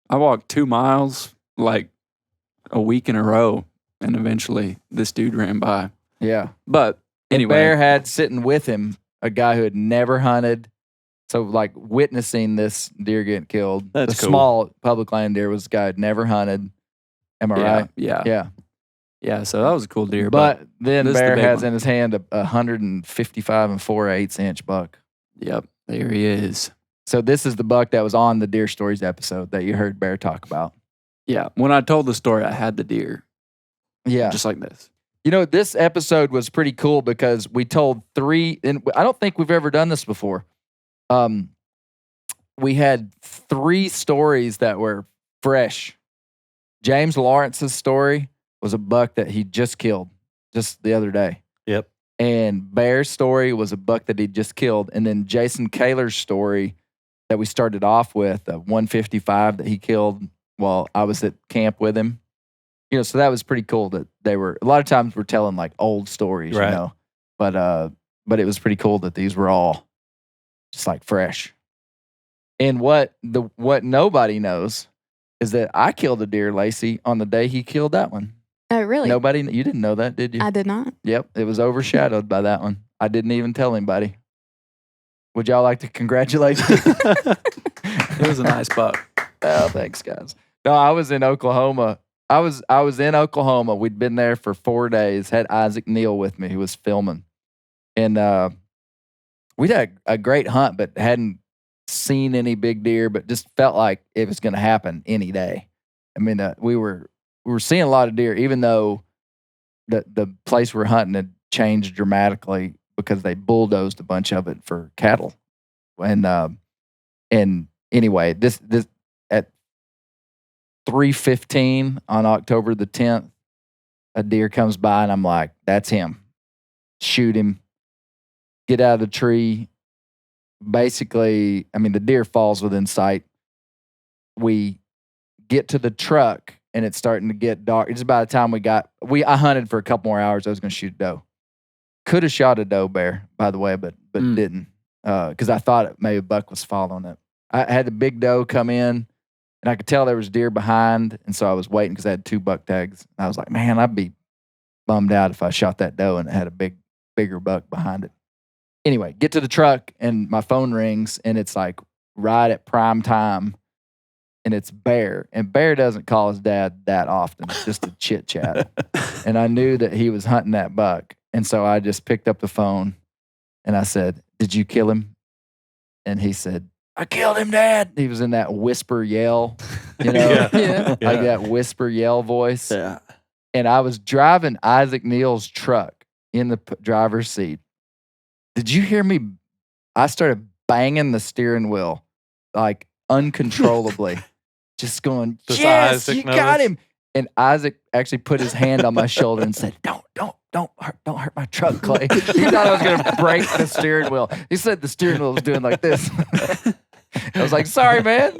[SPEAKER 3] I walked 2 miles like a week in a row, and eventually this dude ran by.
[SPEAKER 1] Yeah.
[SPEAKER 3] But
[SPEAKER 1] And
[SPEAKER 3] anyway,
[SPEAKER 1] Bear had sitting with him a guy who had never hunted. So, like, witnessing this deer get killed.
[SPEAKER 5] That's
[SPEAKER 1] the
[SPEAKER 5] cool.
[SPEAKER 1] small public land deer was a guy who had never hunted. Am I right?
[SPEAKER 3] Yeah.
[SPEAKER 1] Yeah.
[SPEAKER 3] So that was a cool deer.
[SPEAKER 1] But then
[SPEAKER 3] this is the
[SPEAKER 1] Bear
[SPEAKER 3] big
[SPEAKER 1] has
[SPEAKER 3] one.
[SPEAKER 1] in his hand a 155 4/8 inch buck.
[SPEAKER 3] Yep, there he is.
[SPEAKER 1] So this is the buck that was on the Deer Stories episode that you heard Bear talk about.
[SPEAKER 3] Yeah, when I told the story, I had the deer
[SPEAKER 1] Yeah.
[SPEAKER 3] just like this.
[SPEAKER 1] You know, this episode was pretty cool because we told 3, and I don't think we've ever done this before. We had 3 stories that were fresh. James Lawrence's story was a buck that he just killed just the other day.
[SPEAKER 2] Yep.
[SPEAKER 1] And Bear's story was a buck that he just killed. And then Jason Kaler's story that we started off with, a 155 that he killed while I was at camp with him. You know, so that was pretty cool that they were, a lot of times we're telling like old stories,
[SPEAKER 2] Right.
[SPEAKER 1] you know, but it was pretty cool that these were all just like fresh. And what nobody knows is that I killed a deer, Lacey, on the day he killed that one.
[SPEAKER 6] Oh, really?
[SPEAKER 1] You didn't know that, did you?
[SPEAKER 6] I did not.
[SPEAKER 1] Yep, it was overshadowed by that one. I didn't even tell anybody. Would y'all like to congratulate me?
[SPEAKER 3] It was a nice buck.
[SPEAKER 1] Oh, thanks, guys. No, I was in Oklahoma. I was in Oklahoma. We'd been there for 4 days. Had Isaac Neal with me, who was filming, and we'd had a great hunt, but hadn't seen any big deer. But just felt like it was going to happen any day. I mean, we were seeing a lot of deer, even though the place we're hunting had changed dramatically because they bulldozed a bunch of it for cattle. And anyway, this at 3:15 on October the 10th, a deer comes by and I'm like, that's him. Shoot him. Get out of the tree. Basically, I mean, the deer falls within sight. We get to the truck and it's starting to get dark. It's about the time I hunted for a couple more hours. I was going to shoot a doe. Could have shot a doe bear, by the way, but didn't. Because I thought maybe a buck was following it. I had the big doe come in and I could tell there was deer behind. And so I was waiting because I had 2 buck tags. And I was like, man, I'd be bummed out if I shot that doe and it had a bigger buck behind it. Anyway, get to the truck and my phone rings and it's like right at prime time. And it's Bear. And Bear doesn't call his dad that often. It's just a chit chat. And I knew that he was hunting that buck. And so I just picked up the phone and I said, did you kill him? And he said, I killed him, Dad. He was in that whisper yell, you know,
[SPEAKER 2] Yeah.
[SPEAKER 1] like that whisper yell voice.
[SPEAKER 5] Yeah.
[SPEAKER 1] And I was driving Isaac Neal's truck in the driver's seat. Did you hear me? I started banging the steering wheel like uncontrollably, just going,
[SPEAKER 2] Does
[SPEAKER 1] yes,
[SPEAKER 2] Isaac
[SPEAKER 1] you
[SPEAKER 2] know
[SPEAKER 1] got
[SPEAKER 2] this?
[SPEAKER 1] him. And Isaac actually put his hand on my shoulder and said, don't hurt my truck, Clay. He thought I was going to break the steering wheel. He said the steering wheel was doing like this. I was like, sorry, man.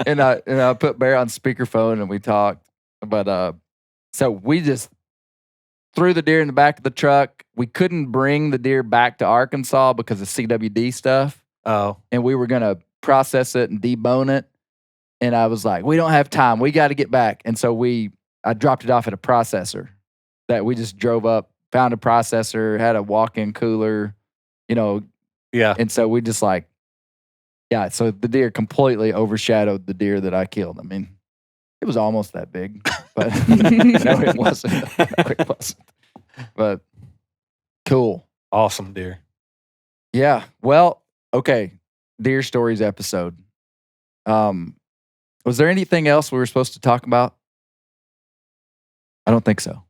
[SPEAKER 1] And I put Bear on speakerphone and we talked. But so we just threw the deer in the back of the truck. We couldn't bring the deer back to Arkansas because of CWD stuff.
[SPEAKER 2] Oh,
[SPEAKER 1] And we were going to process it and debone it. And I was like, we don't have time. We got to get back. And so I dropped it off at a processor that we just drove up, found a processor, had a walk-in cooler,
[SPEAKER 2] yeah.
[SPEAKER 1] And so we just so the deer completely overshadowed the deer that I killed. I mean, it was almost that big, but no, it wasn't. No, it wasn't. But cool.
[SPEAKER 2] Awesome deer.
[SPEAKER 1] Yeah. Well, okay. Deer Stories episode. Was there anything else we were supposed to talk about? I don't think so.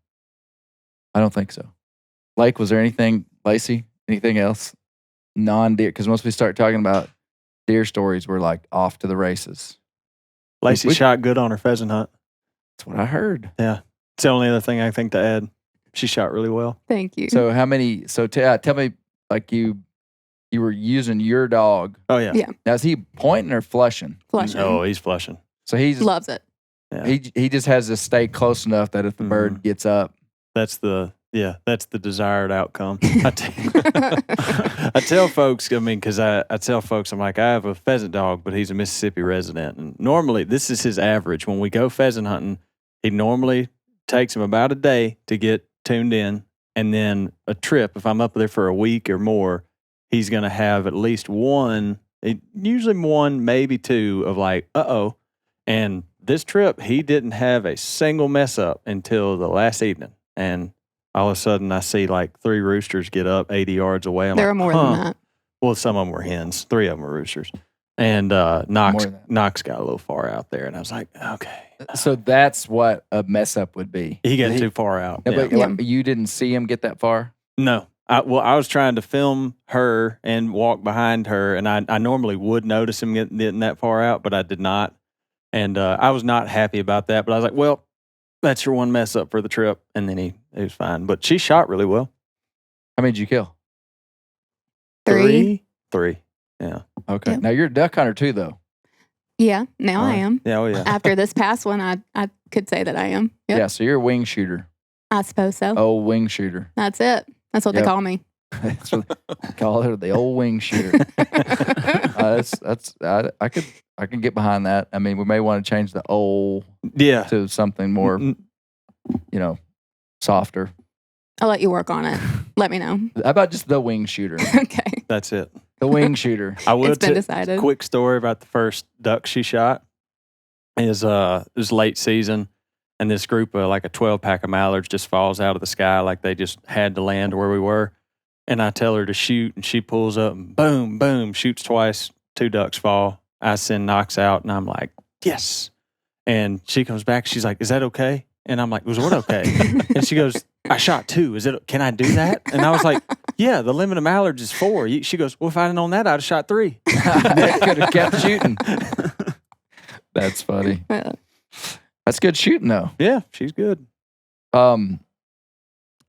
[SPEAKER 1] Blake, was there anything? Lacy, anything else? Non-deer? Because once we start talking about deer stories, we're like off to the races.
[SPEAKER 5] Lacy shot good on her pheasant hunt.
[SPEAKER 1] That's what I heard.
[SPEAKER 5] Yeah. It's the only other thing I think to add. She shot really well.
[SPEAKER 6] Thank you.
[SPEAKER 1] So how many? So tell me, like you were using your dog.
[SPEAKER 5] Oh, yeah.
[SPEAKER 6] Yeah.
[SPEAKER 1] Now, is he pointing or flushing?
[SPEAKER 6] Flushing.
[SPEAKER 5] Oh, he's flushing.
[SPEAKER 1] So he's
[SPEAKER 6] Loves it.
[SPEAKER 5] Yeah.
[SPEAKER 1] he just has to stay close enough that if the bird gets up,
[SPEAKER 5] That's the desired outcome. I tell folks, because I tell folks, I'm like, I have a pheasant dog, but he's a Mississippi resident. And normally, this is his average. When we go pheasant hunting, he normally takes him about a day to get tuned in. And then a trip, if I'm up there for a week or more, he's going to have at least one, usually one, maybe two of like, uh-oh. And this trip, he didn't have a single mess up until the last evening. And all of a sudden, I see like 3 roosters get up 80 yards away. I'm
[SPEAKER 6] There
[SPEAKER 5] like,
[SPEAKER 6] are more than that.
[SPEAKER 5] Well, some of them were hens. 3 of them were roosters. And Knox got a little far out there. And I was like, okay.
[SPEAKER 1] so that's what a mess up would be.
[SPEAKER 5] He got too far out.
[SPEAKER 1] No,
[SPEAKER 5] Yeah.
[SPEAKER 1] but like, you didn't see him get that far?
[SPEAKER 5] No. I was trying to film her and walk behind her. And I normally would notice him getting that far out, but I did not. And I was not happy about that. But I was like, well, that's your one mess up for the trip. And then he was fine. But she shot really well.
[SPEAKER 1] How many did you kill?
[SPEAKER 6] 3.
[SPEAKER 5] 3. Yeah.
[SPEAKER 1] Okay.
[SPEAKER 6] Yep.
[SPEAKER 1] Now you're a duck hunter too, though.
[SPEAKER 6] Yeah. Now I am.
[SPEAKER 5] Yeah. Oh, yeah.
[SPEAKER 6] After this past one, I could say that I am. Yep.
[SPEAKER 1] Yeah. So you're a wing shooter.
[SPEAKER 6] I suppose so.
[SPEAKER 1] Old wing shooter.
[SPEAKER 6] That's it. That's what
[SPEAKER 1] Yep.
[SPEAKER 6] they call me.
[SPEAKER 1] That's what they call her, the old wing shooter. I can get behind that. I mean, we may want to change the old
[SPEAKER 5] Yeah.
[SPEAKER 1] to something more, softer.
[SPEAKER 6] I'll let you work on it. Let me know.
[SPEAKER 1] How about just the wing shooter?
[SPEAKER 6] Okay.
[SPEAKER 5] That's it.
[SPEAKER 1] The wing shooter.
[SPEAKER 5] I will
[SPEAKER 6] It's been decided.
[SPEAKER 5] Quick story about the first duck she shot is it was late season, and this group of like a 12-pack of mallards just falls out of the sky like they just had to land where we were. And I tell her to shoot, and she pulls up and boom, boom, shoots twice. 2 ducks fall. I send Knox out, and I'm like, yes. And she comes back. She's like, is that okay? And I'm like, was what okay? And she goes, I shot 2. Can I do that? And I was like, yeah, the limit of mallards is 4. She goes, well, if I hadn't known that, I'd have shot 3.
[SPEAKER 1] That could have kept shooting. That's funny. That's good shooting, though.
[SPEAKER 5] Yeah, she's good.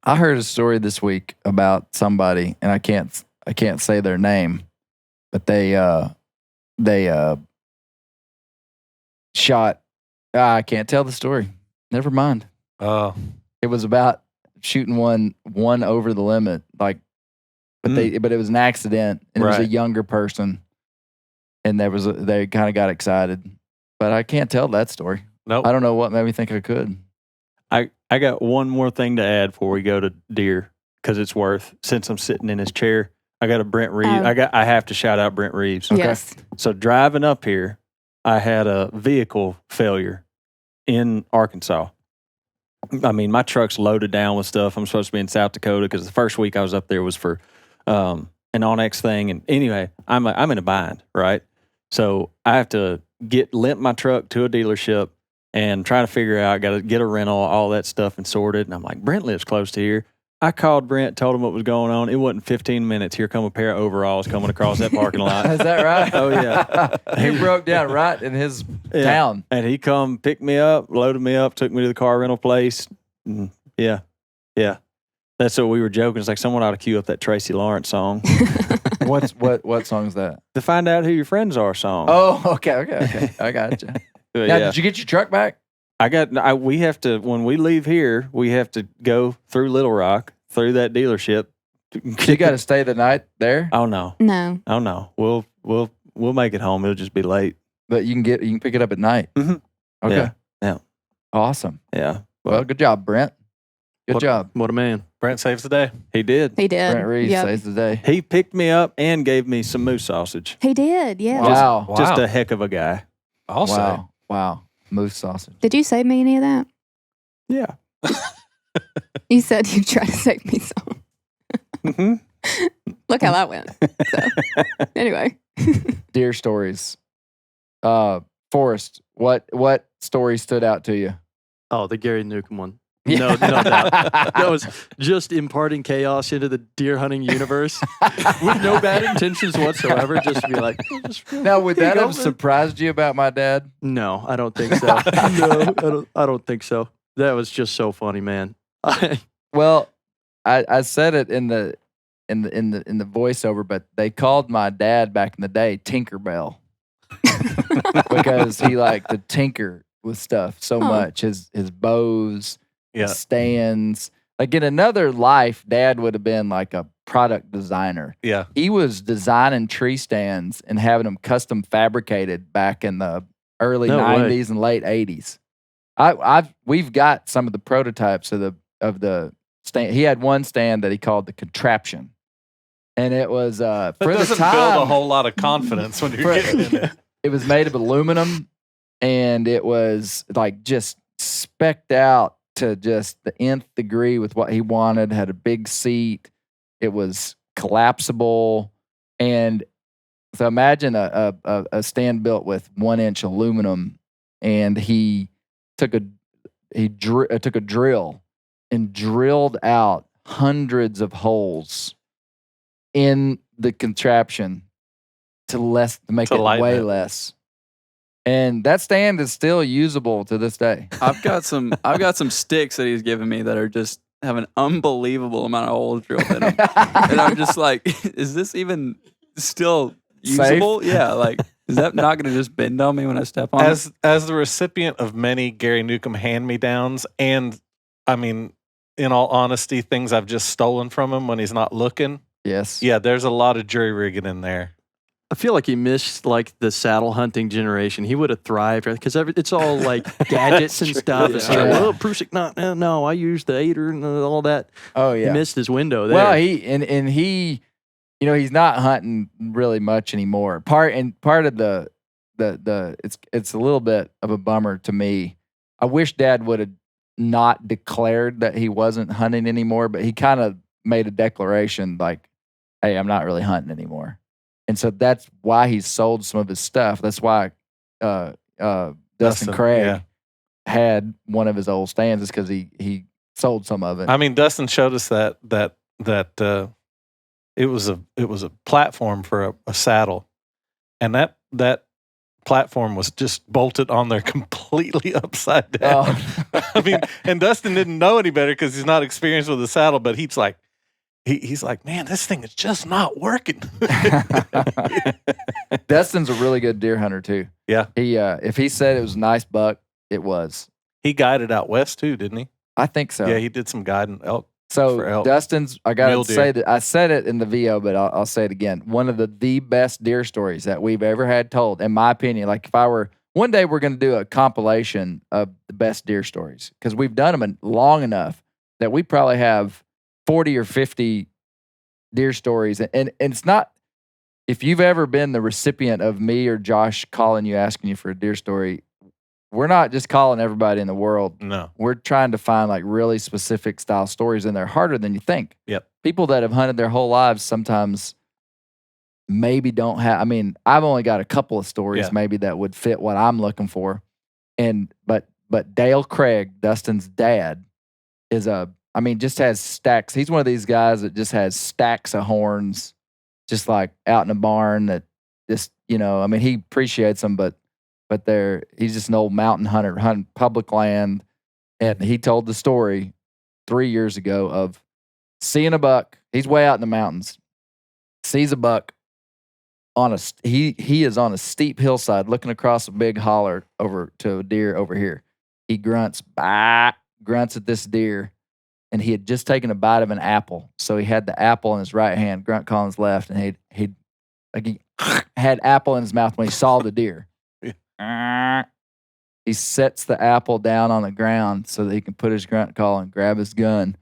[SPEAKER 1] I heard a story this week about somebody, and I can't say their name, but they shot. I can't tell the story. Never mind.
[SPEAKER 2] Oh,
[SPEAKER 1] It was about shooting one over the limit, but it was an accident, and it was a
[SPEAKER 2] Right.
[SPEAKER 1] younger person, and they kind of got excited, but I can't tell that story.
[SPEAKER 2] nope.
[SPEAKER 1] I don't know what made me think I could.
[SPEAKER 5] I got one more thing to add before we go to deer, because it's worth, since I'm sitting in his chair. I got a Brent Reaves.
[SPEAKER 6] Oh.
[SPEAKER 5] I have to shout out Brent Reaves.
[SPEAKER 6] Yes.
[SPEAKER 5] So driving up here, I had a vehicle failure in Arkansas. I mean, my truck's loaded down with stuff. I'm supposed to be in South Dakota because the first week I was up there was for an Onyx thing. And anyway, I'm in a bind, right? So I have to limp my truck to a dealership and try to figure out, got to get a rental, all that stuff and sorted. And I'm like, Brent lives close to here. I called Brent, told him what was going on. It wasn't 15 minutes. Here come a pair of overalls coming across that parking lot.
[SPEAKER 1] Is that right?
[SPEAKER 5] Oh, yeah.
[SPEAKER 1] He broke down right in his town.
[SPEAKER 5] And he come picked me up, loaded me up, took me to the car rental place. And yeah. That's what we were joking. It's like someone ought to cue up that Tracy Lawrence song.
[SPEAKER 1] What song is that?
[SPEAKER 5] The Find Out Who Your Friends Are song.
[SPEAKER 1] Oh, okay. I got you.
[SPEAKER 5] But
[SPEAKER 1] Now,
[SPEAKER 5] yeah.
[SPEAKER 1] did you get your truck back?
[SPEAKER 5] We have to, when we leave here, we have to go through Little Rock, through that dealership.
[SPEAKER 1] You got to stay the night there,
[SPEAKER 5] Oh no.
[SPEAKER 6] No.
[SPEAKER 5] Oh no. We'll make it home. It'll just be late.
[SPEAKER 1] but you can pick it up at night.
[SPEAKER 5] Mhm.
[SPEAKER 1] Okay.
[SPEAKER 5] Yeah. Yeah.
[SPEAKER 1] Awesome.
[SPEAKER 5] Yeah.
[SPEAKER 1] Well, good job, Brent. Good job.
[SPEAKER 4] What a man.
[SPEAKER 2] Brent saves the day.
[SPEAKER 5] He did.
[SPEAKER 6] He did.
[SPEAKER 1] Brent Reaves
[SPEAKER 6] Yep.
[SPEAKER 1] saves the day.
[SPEAKER 5] He picked me up and gave me some moose sausage.
[SPEAKER 6] He did. Yeah.
[SPEAKER 1] Wow.
[SPEAKER 5] Just a heck of a guy.
[SPEAKER 2] I'll say.
[SPEAKER 1] Wow. Wow. Moose sausage.
[SPEAKER 6] Did you save me any of that?
[SPEAKER 5] Yeah.
[SPEAKER 6] You said you'd try to save me some.
[SPEAKER 5] Mhm.
[SPEAKER 6] Look how that went. So, anyway.
[SPEAKER 1] Deer stories. Forrest, what story stood out to you?
[SPEAKER 4] Oh, the Gary Newcomb one. No doubt. That was just imparting chaos into the deer hunting universe with no bad intentions whatsoever. Just to be like,
[SPEAKER 1] Now, would
[SPEAKER 4] Here you
[SPEAKER 1] that
[SPEAKER 4] go,
[SPEAKER 1] have
[SPEAKER 4] man.
[SPEAKER 1] surprised you about my dad?
[SPEAKER 4] no, I don't think so. No, I don't think so. That was just so funny, man.
[SPEAKER 1] Well, I said it in the voiceover, but they called my dad back in the day Tinkerbell because he liked to tinker with stuff so
[SPEAKER 6] Huh.
[SPEAKER 1] much. His bows,
[SPEAKER 2] Yeah.
[SPEAKER 1] his stands. Like in another life, Dad would have been like a product designer.
[SPEAKER 2] Yeah.
[SPEAKER 1] He was designing tree stands and having them custom fabricated back in the early
[SPEAKER 4] No way.
[SPEAKER 1] 90s and late 80s. We've got some of the prototypes of the stand. He had one stand that he called the contraption, and it was
[SPEAKER 2] That
[SPEAKER 1] for the
[SPEAKER 2] doesn't
[SPEAKER 1] time.
[SPEAKER 2] build a whole lot of confidence when you're
[SPEAKER 1] For-
[SPEAKER 2] getting in it.
[SPEAKER 1] It was made of aluminum, and it was like just specced out to just the nth degree with what he wanted. Had a big seat. It was collapsible, and so imagine a stand built with 1-inch aluminum, and he took a drill and drilled out hundreds of holes in the contraption to make
[SPEAKER 2] To
[SPEAKER 1] it
[SPEAKER 2] lighten
[SPEAKER 1] way
[SPEAKER 2] it.
[SPEAKER 1] less. And that stand is still usable to this day.
[SPEAKER 3] I've got some sticks that he's given me that are just have an unbelievable amount of holes drilled in them. And I'm just like, is this even still usable? Yeah, like is that not going to just bend on me when I step on it?
[SPEAKER 2] As the recipient of many Gary Newcomb hand-me-downs, and I mean, in all honesty, things I've just stolen from him when he's not looking.
[SPEAKER 1] Yes.
[SPEAKER 2] Yeah, there's a lot of jury rigging in there.
[SPEAKER 4] I feel like he missed like the saddle hunting generation. He would have thrived because it's all like gadgets and stuff. It's like,
[SPEAKER 1] Yeah.
[SPEAKER 4] well, Prusik, no, I use the aider and all that.
[SPEAKER 1] Oh
[SPEAKER 4] He
[SPEAKER 1] yeah.
[SPEAKER 4] missed his window there.
[SPEAKER 1] Well, he, you know, he's not hunting really much anymore. Part of the it's a little bit of a bummer to me. I wish Dad would have not declared that he wasn't hunting anymore, but he kind of made a declaration like, "Hey, I'm not really hunting anymore." And so that's why he sold some of his stuff. That's why Dustin Craig
[SPEAKER 2] yeah.
[SPEAKER 1] had one of his old stands, is because he sold some of it.
[SPEAKER 2] I mean, Dustin showed us that it was a platform for a saddle, and that platform was just bolted on there completely upside down.
[SPEAKER 1] Oh.
[SPEAKER 2] I mean, and Dustin didn't know any better because he's not experienced with the saddle, but he's like, man, this thing is just not working.
[SPEAKER 1] Dustin's a really good deer hunter too.
[SPEAKER 2] Yeah.
[SPEAKER 1] He if he said it was a nice buck, it was.
[SPEAKER 2] He guided out west too, didn't he?
[SPEAKER 1] I think so.
[SPEAKER 2] Yeah, he did some guiding elk.
[SPEAKER 1] So
[SPEAKER 2] for elk.
[SPEAKER 1] Dustin's, I gotta
[SPEAKER 2] Mule
[SPEAKER 1] say
[SPEAKER 2] deer.
[SPEAKER 1] that I said it in the VO, but I'll say it again. One of the best deer stories that we've ever had told, in my opinion. Like if I were one day, we're going to do a compilation of the best deer stories because we've done them long enough that we probably have 40 or 50 deer stories, and it's not. If you've ever been the recipient of me or Josh calling you, asking you for a deer story, we're not just calling everybody in the world.
[SPEAKER 2] No.
[SPEAKER 1] We're trying to find like really specific style stories, and they're harder than you think.
[SPEAKER 2] Yep.
[SPEAKER 1] People that have hunted their whole lives sometimes maybe don't have. I mean, I've only got a couple of stories
[SPEAKER 2] Yeah.
[SPEAKER 1] maybe that would fit what I'm looking for, but Dale Craig, Dustin's dad, just has stacks. He's one of these guys that just has stacks of horns, just like out in a barn that just, he appreciates them, but he's just an old mountain hunter, hunting public land. And he told the story 3 years ago of seeing a buck. He's way out in the mountains, sees a buck he is on a steep hillside looking across a big holler over to a deer over here. he grunts, bah, grunts at this deer. And he had just taken a bite of an apple. So he had the apple in his right hand, grunt call in his left, and he had apple in his mouth when he saw the deer. He sets the apple down on the ground so that he can put his grunt call and grab his gun.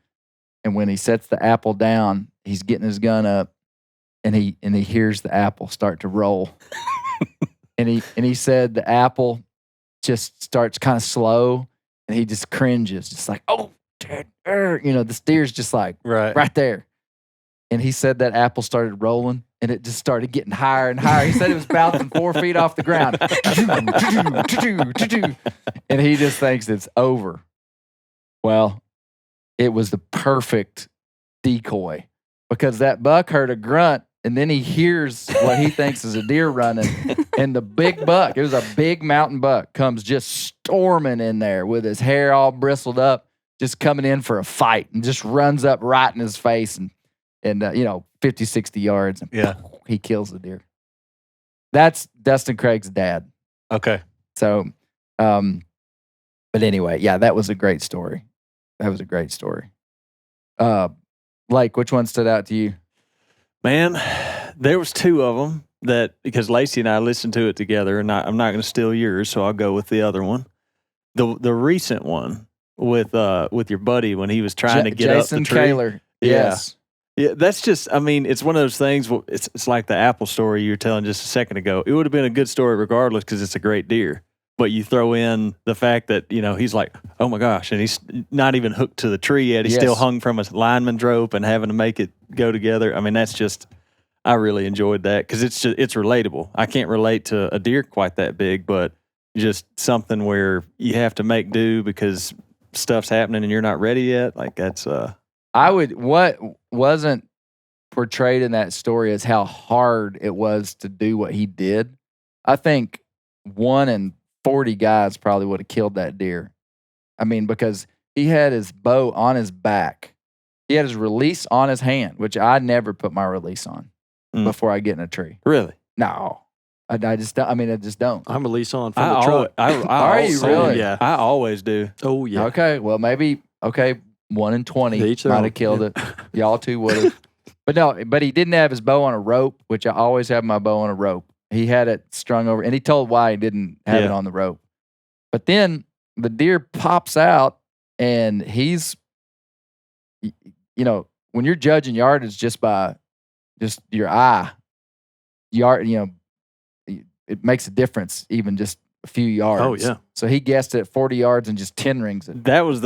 [SPEAKER 1] And when he sets the apple down, he's getting his gun up, and he hears the apple start to roll. and he said the apple just starts kind of slow, and he just cringes, just like, oh, this deer's just like right there. And he said that apple started rolling, and it just started getting higher and higher. He said it was bouncing 4 feet off the ground. And he just thinks it's over. Well, it was the perfect decoy, because that buck heard a grunt, and then he hears what he thinks is a deer running. And the big buck, it was a big mountain buck, comes just storming in there with his hair all bristled up, just coming in for a fight, and just runs up right in his face and 50, 60 yards. And he kills the deer. That's Dustin Craig's dad.
[SPEAKER 2] Okay.
[SPEAKER 1] So, but anyway, yeah, that was a great story. Blake, which one stood out to you?
[SPEAKER 5] Man, there was two of them that, because Lacy and I listened to it together, and I'm not going to steal yours, so I'll go with the other one. The recent one with your buddy when he was trying to get
[SPEAKER 1] Jason
[SPEAKER 5] up the tree.
[SPEAKER 1] Kaler. Yes.
[SPEAKER 5] Yeah, that's just, I mean, it's one of those things, it's like the apple story you were telling just a second ago. It would have been a good story regardless because it's a great deer. But you throw in the fact that, he's like, oh my gosh, and he's not even hooked to the tree yet. He's still hung from a lineman's rope and having to make it go together. I mean, that's just, I really enjoyed that because it's relatable. I can't relate to a deer quite that big, but just something where you have to make do because stuff's happening and you're not ready yet. Like that's
[SPEAKER 1] what wasn't portrayed in that story is how hard it was to do what he did. I think 1 in 40 guys probably would have killed that deer. I mean, because he had his bow on his back. He had his release on his hand, which I never put my release on before I get in a tree.
[SPEAKER 5] Really?
[SPEAKER 1] No. I just don't.
[SPEAKER 4] I'm release on from the truck.
[SPEAKER 1] Are you really?
[SPEAKER 5] Yeah. I always do.
[SPEAKER 4] Oh, yeah.
[SPEAKER 1] Okay. Well, maybe, 1 in 20
[SPEAKER 4] Each their
[SPEAKER 1] might
[SPEAKER 4] own.
[SPEAKER 1] have killed it. Y'all two would have. But he didn't have his bow on a rope, which I always have my bow on a rope. He had it strung over, and he told why he didn't have it on the rope. But then the deer pops out, and he's, when you're judging yardage just by just your eye, it makes a difference, even just a few yards.
[SPEAKER 4] Oh, yeah.
[SPEAKER 1] So he guessed it at 40 yards and just 10 rings it.
[SPEAKER 5] That was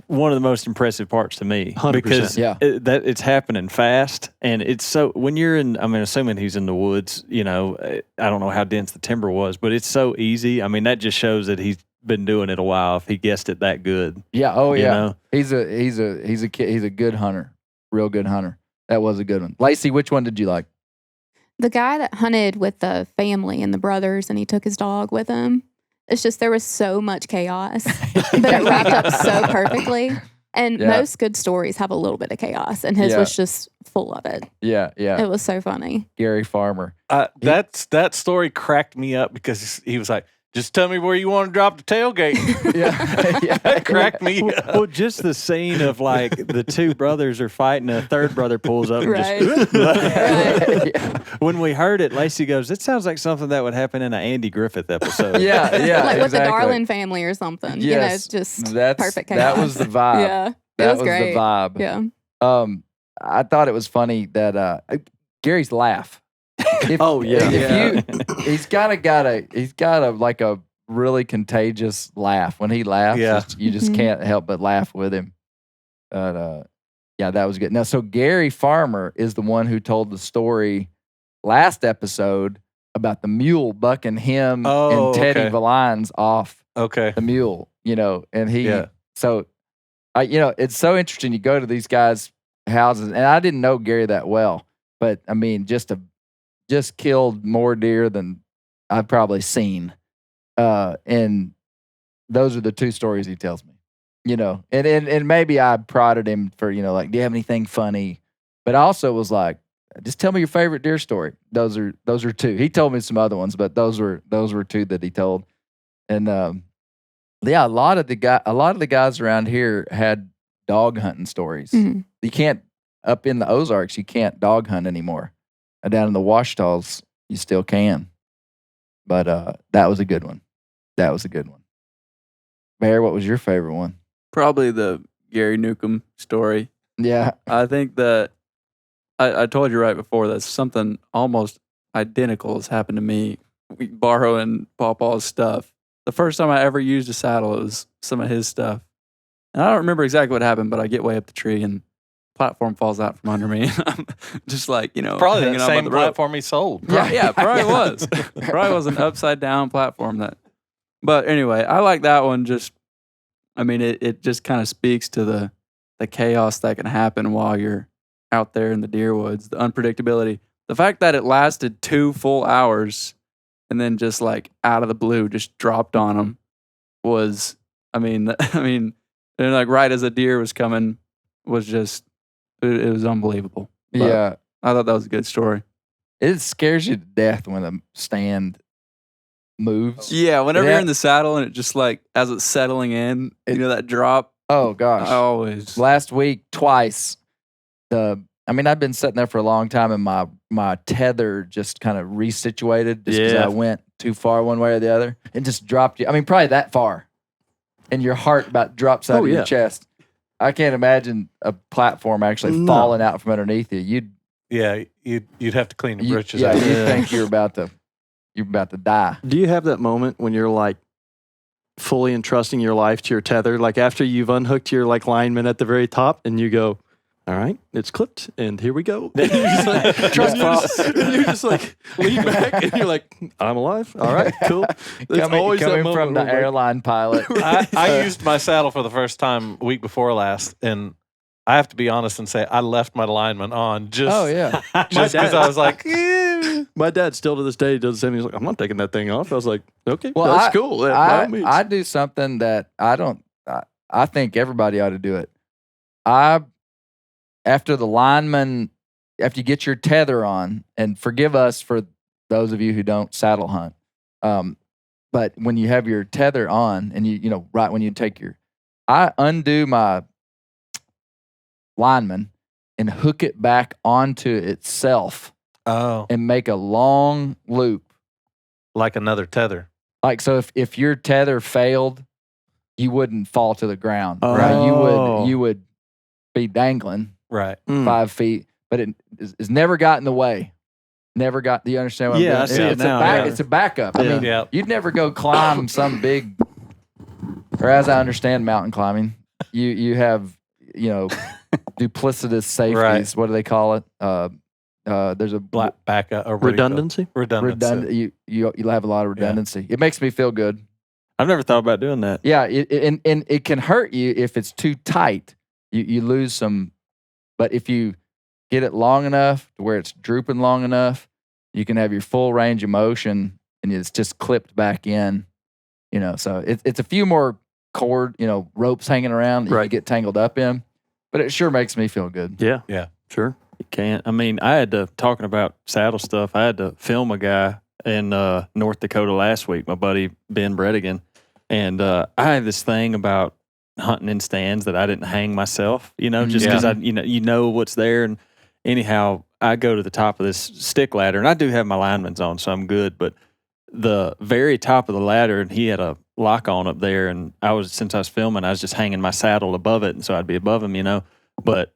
[SPEAKER 5] one of the most impressive parts to me
[SPEAKER 4] 100%.
[SPEAKER 5] because
[SPEAKER 1] Yeah.
[SPEAKER 5] It's happening fast, and it's so when you're in. I mean, assuming he's in the woods, I don't know how dense the timber was, but it's so easy. I mean, that just shows that he's been doing it a while. If he guessed it that good,
[SPEAKER 1] Yeah. Oh,
[SPEAKER 5] you
[SPEAKER 1] yeah.
[SPEAKER 5] know?
[SPEAKER 1] He's a kid. He's a good hunter, real good hunter. That was a good one. Lacey, which one did you like?
[SPEAKER 6] The guy that hunted with the family and the brothers, and he took his dog with him. It's just there was so much chaos, but it wrapped up so perfectly. And most good stories have a little bit of chaos, and his was just full of it.
[SPEAKER 1] Yeah.
[SPEAKER 6] It was so funny.
[SPEAKER 1] Gary Farmer.
[SPEAKER 2] That story cracked me up because he was like, just tell me where you want to drop the tailgate. That cracked me up.
[SPEAKER 5] Well, just the scene of like the two brothers are fighting, a third brother pulls up and
[SPEAKER 6] Right.
[SPEAKER 5] just. When we heard it, Lacey goes, "It sounds like something that would happen in an Andy Griffith episode."
[SPEAKER 1] Yeah.
[SPEAKER 6] Like with the
[SPEAKER 1] exactly.
[SPEAKER 6] Darlin family or something.
[SPEAKER 1] Yes,
[SPEAKER 6] just
[SPEAKER 1] that's
[SPEAKER 6] perfect chaos.
[SPEAKER 1] That was the vibe.
[SPEAKER 6] Yeah.
[SPEAKER 1] That
[SPEAKER 6] was great.
[SPEAKER 1] the vibe.
[SPEAKER 6] Yeah.
[SPEAKER 1] I thought it was funny that Gary's laugh. He's got a like a really contagious laugh. When he laughs, you just can't help but laugh with him. But that was good. Now, so Gary Farmer is the one who told the story last episode about the mule bucking him and Teddy Valines off the mule. And he so it's so interesting. You go to these guys' houses, and I didn't know Gary that well, but I mean, just killed more deer than I've probably seen. And those are the two stories he tells me, and maybe I prodded him for, like, do you have anything funny? But I also was like, just tell me your favorite deer story. Those are two. He told me some other ones, but those were two that he told. And Yeah, a lot of the guys around here had dog hunting stories.
[SPEAKER 6] Mhm.
[SPEAKER 1] You can't up in the Ozarks. You can't dog hunt anymore. Down in the Washtals, you still can. But that was a good one. That was a good one. Bear, what was your favorite one?
[SPEAKER 3] Probably the Gary Newcomb story.
[SPEAKER 1] Yeah,
[SPEAKER 3] I think that I told you right before that something almost identical has happened to me. We borrowing Pawpaw's stuff. The first time I ever used a saddle, it was some of his stuff. And I don't remember exactly what happened, but I get way up the tree and platform falls out from under me. I'm just like,
[SPEAKER 2] Probably
[SPEAKER 3] hanging
[SPEAKER 2] the
[SPEAKER 3] on by
[SPEAKER 2] same
[SPEAKER 3] the rope.
[SPEAKER 2] platform he sold.
[SPEAKER 3] Yeah, probably was. Probably was an upside down platform that. But anyway, I like that one. It just kind of speaks to the chaos that can happen while you're out there in the deer woods, the unpredictability. The fact that it lasted 2 full hours and then just like out of the blue just dropped on them was, and like right as a deer was coming was just, it was unbelievable. But
[SPEAKER 1] yeah.
[SPEAKER 3] I thought that was a good story.
[SPEAKER 1] It scares you to death when the stand moves.
[SPEAKER 3] Yeah, whenever
[SPEAKER 1] Yeah.
[SPEAKER 3] you're in the saddle and it just like, as it's settling in, that drop,
[SPEAKER 1] Oh gosh.
[SPEAKER 3] I always.
[SPEAKER 1] Last week, twice. I've been sitting there for a long time, and my tether just kind of resituated just because
[SPEAKER 5] Yeah.
[SPEAKER 1] I went too far one way or the other, and just dropped you. Probably that far, and your heart about drops out
[SPEAKER 4] Oh,
[SPEAKER 1] of your
[SPEAKER 4] yeah.
[SPEAKER 1] chest. I can't imagine a platform actually
[SPEAKER 4] No.
[SPEAKER 1] falling out from underneath you.
[SPEAKER 2] You'd have to clean your britches
[SPEAKER 1] yeah,
[SPEAKER 2] out.
[SPEAKER 1] you think you're about to die.
[SPEAKER 4] Do you have that moment when you're like fully entrusting your life to your tether? Like after you've unhooked your like lineman at the very top and you go, all right, it's clipped and here we go. And you're just like, and you're just like lean back and you're like, I'm alive. All right, cool. It's always that
[SPEAKER 1] coming
[SPEAKER 4] moment
[SPEAKER 1] from the
[SPEAKER 4] where we're like,
[SPEAKER 1] airline pilot.
[SPEAKER 2] I used my saddle for the first time week before last, and I have to be honest and say I left my lineman on just
[SPEAKER 1] Oh yeah.
[SPEAKER 2] just because I was like, eh.
[SPEAKER 4] My dad still to this day does the same. He's like, I'm not taking that thing off. I was like, okay,
[SPEAKER 1] Well,
[SPEAKER 4] that's cool. By all means.
[SPEAKER 1] I do something that I think everybody ought to do it. After you get your tether on, and forgive us for those of you who don't saddle hunt, but when you have your tether on and right when you I undo my lineman and hook it back onto itself
[SPEAKER 2] Oh,
[SPEAKER 1] and make a long loop.
[SPEAKER 2] like another tether.
[SPEAKER 1] Like, so if your tether failed, you wouldn't fall to the ground, right?
[SPEAKER 5] Oh.
[SPEAKER 1] You would be dangling
[SPEAKER 2] Right.
[SPEAKER 1] 5 feet, but it's never got in the way. Never got. Do you understand what
[SPEAKER 5] Yeah,
[SPEAKER 1] I'm
[SPEAKER 5] I
[SPEAKER 1] doing?
[SPEAKER 5] see it
[SPEAKER 1] It's
[SPEAKER 5] now,
[SPEAKER 1] a back.
[SPEAKER 5] yeah.
[SPEAKER 1] It's a backup.
[SPEAKER 4] Yeah.
[SPEAKER 2] Yeah.
[SPEAKER 1] You'd never go climb some big, or as I understand mountain climbing, you have duplicitous safeties.
[SPEAKER 2] Right.
[SPEAKER 1] What do they call it? There's a
[SPEAKER 2] Backup or
[SPEAKER 4] redundancy.
[SPEAKER 2] redundancy.
[SPEAKER 1] you'll have a lot of redundancy. It makes me feel good.
[SPEAKER 5] I've never thought about doing that.
[SPEAKER 1] Yeah, and it can hurt you if it's too tight. You lose some, but if you get it long enough to where it's drooping long enough, you can have your full range of motion, and it's just clipped back in. So it's a few more cord, ropes hanging around that you
[SPEAKER 4] Right.
[SPEAKER 1] can get tangled up in, but it sure makes me feel good.
[SPEAKER 4] Yeah.
[SPEAKER 2] Yeah.
[SPEAKER 4] Sure.
[SPEAKER 5] You can't. I had to, talking about saddle stuff, I had to film a guy in North Dakota last week, my buddy Ben Bredigan. And I have this thing about hunting in stands that I didn't hang myself, just because you know what's there. And anyhow, I go to the top of this stick ladder, and I do have my lineman's on, so I'm good. But the very top of the ladder, and he had a lock on up there, and since I was filming, I was just hanging my saddle above it, and so I'd be above him, But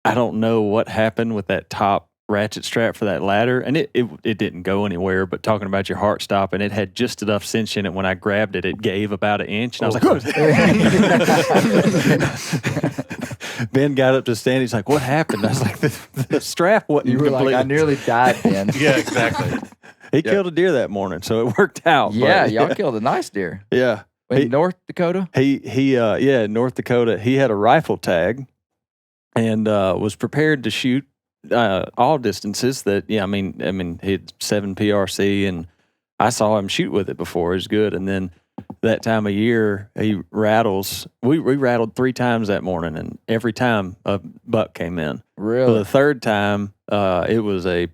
[SPEAKER 5] I don't know what happened with that top ratchet strap for that ladder, and it didn't go anywhere. But talking about your heart stopping, it had just enough cinch in it. When I grabbed it, it gave about an inch, and I was like, Ben got up to stand. He's like, "What happened?" I was like, "The strap wasn't
[SPEAKER 1] You were like,
[SPEAKER 5] completely."
[SPEAKER 1] I nearly died, Ben.
[SPEAKER 2] Yeah, exactly.
[SPEAKER 5] He killed a deer that morning, so it worked out.
[SPEAKER 1] Yeah,
[SPEAKER 5] but,
[SPEAKER 1] y'all killed a nice deer
[SPEAKER 5] yeah.
[SPEAKER 1] in North Dakota.
[SPEAKER 5] He North Dakota. He had a rifle tag, and was prepared to shoot all distances. That he had 7 PRC, and I saw him shoot with it before. It was good, and then that time of year he rattles. We rattled 3 times that morning, and every time a buck came in.
[SPEAKER 1] Really?
[SPEAKER 5] The third time, it was a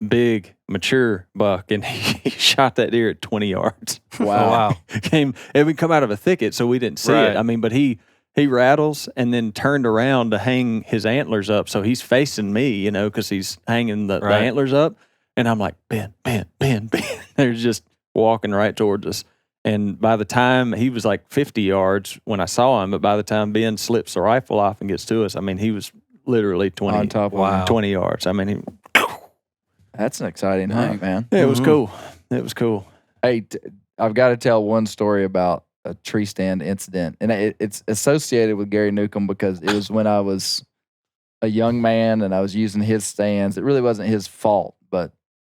[SPEAKER 5] big, mature buck, and he shot that deer at 20 yards.
[SPEAKER 2] Wow.
[SPEAKER 5] And we come out of a thicket, so we didn't see
[SPEAKER 2] Right.
[SPEAKER 5] it. I mean, but he rattles and then turned around to hang his antlers up. So he's facing me, because he's hanging the antlers up. And I'm like, Ben. They're just walking right towards us. And by the time he was like 50 yards when I saw him, but by the time Ben slips the rifle off and gets to us, I mean, he was literally 20,
[SPEAKER 1] On top of
[SPEAKER 5] 20 yards. I mean,
[SPEAKER 1] That's an exciting hunt, man.
[SPEAKER 5] it was cool. It was cool.
[SPEAKER 1] Hey, I've got to tell one story about a tree stand incident, and it's associated with Gary Newcomb because it was when I was a young man and I was using his stands. It really wasn't his fault, but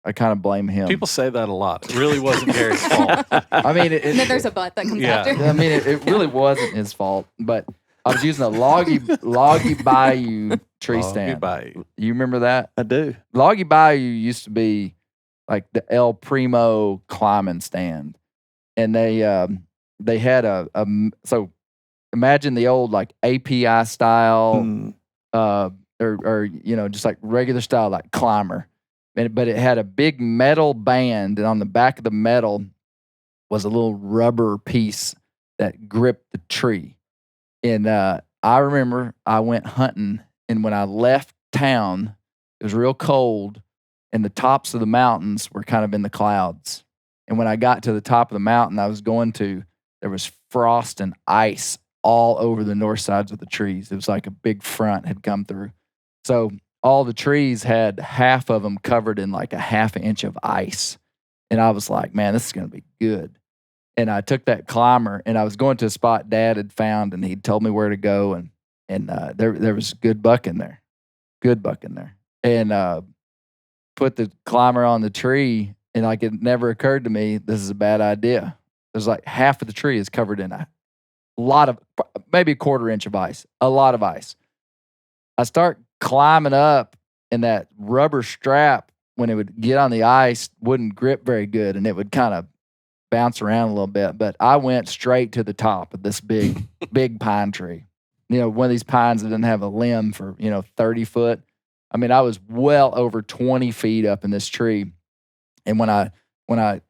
[SPEAKER 1] I kind of blame him.
[SPEAKER 2] People say that a lot. It really wasn't Gary's fault.
[SPEAKER 1] I mean,
[SPEAKER 6] And then there's a butt that comes after.
[SPEAKER 1] I mean, it really wasn't his fault, but I was using a Loggy Bayou tree stand.
[SPEAKER 2] Goodbye.
[SPEAKER 1] You remember that?
[SPEAKER 5] I do.
[SPEAKER 1] Loggy Bayou used to be like the El Primo climbing stand, and they had so imagine the old like API style, or just like regular style like climber, but it had a big metal band, and on the back of the metal was a little rubber piece that gripped the tree. And I remember I went hunting, and when I left town, it was real cold, and the tops of the mountains were kind of in the clouds. And when I got to the top of the mountain I was going to, there was frost and ice all over the north sides of the trees. It was like a big front had come through. So all the trees had half of them covered in like a half inch of ice. And I was like, man, this is going to be good. And I took that climber, and I was going to a spot Dad had found, and he'd told me where to go. And there was a good buck in there. And put the climber on the tree, and like it never occurred to me, this is a bad idea. There's like half of the tree is covered in a lot of, maybe a quarter inch of ice, a lot of ice. I start climbing up, and that rubber strap, when it would get on the ice, wouldn't grip very good, and it would kind of bounce around a little bit. But I went straight to the top of this big pine tree. One of these pines that didn't have a limb for 30 foot. I mean, I was well over 20 feet up in this tree. And when I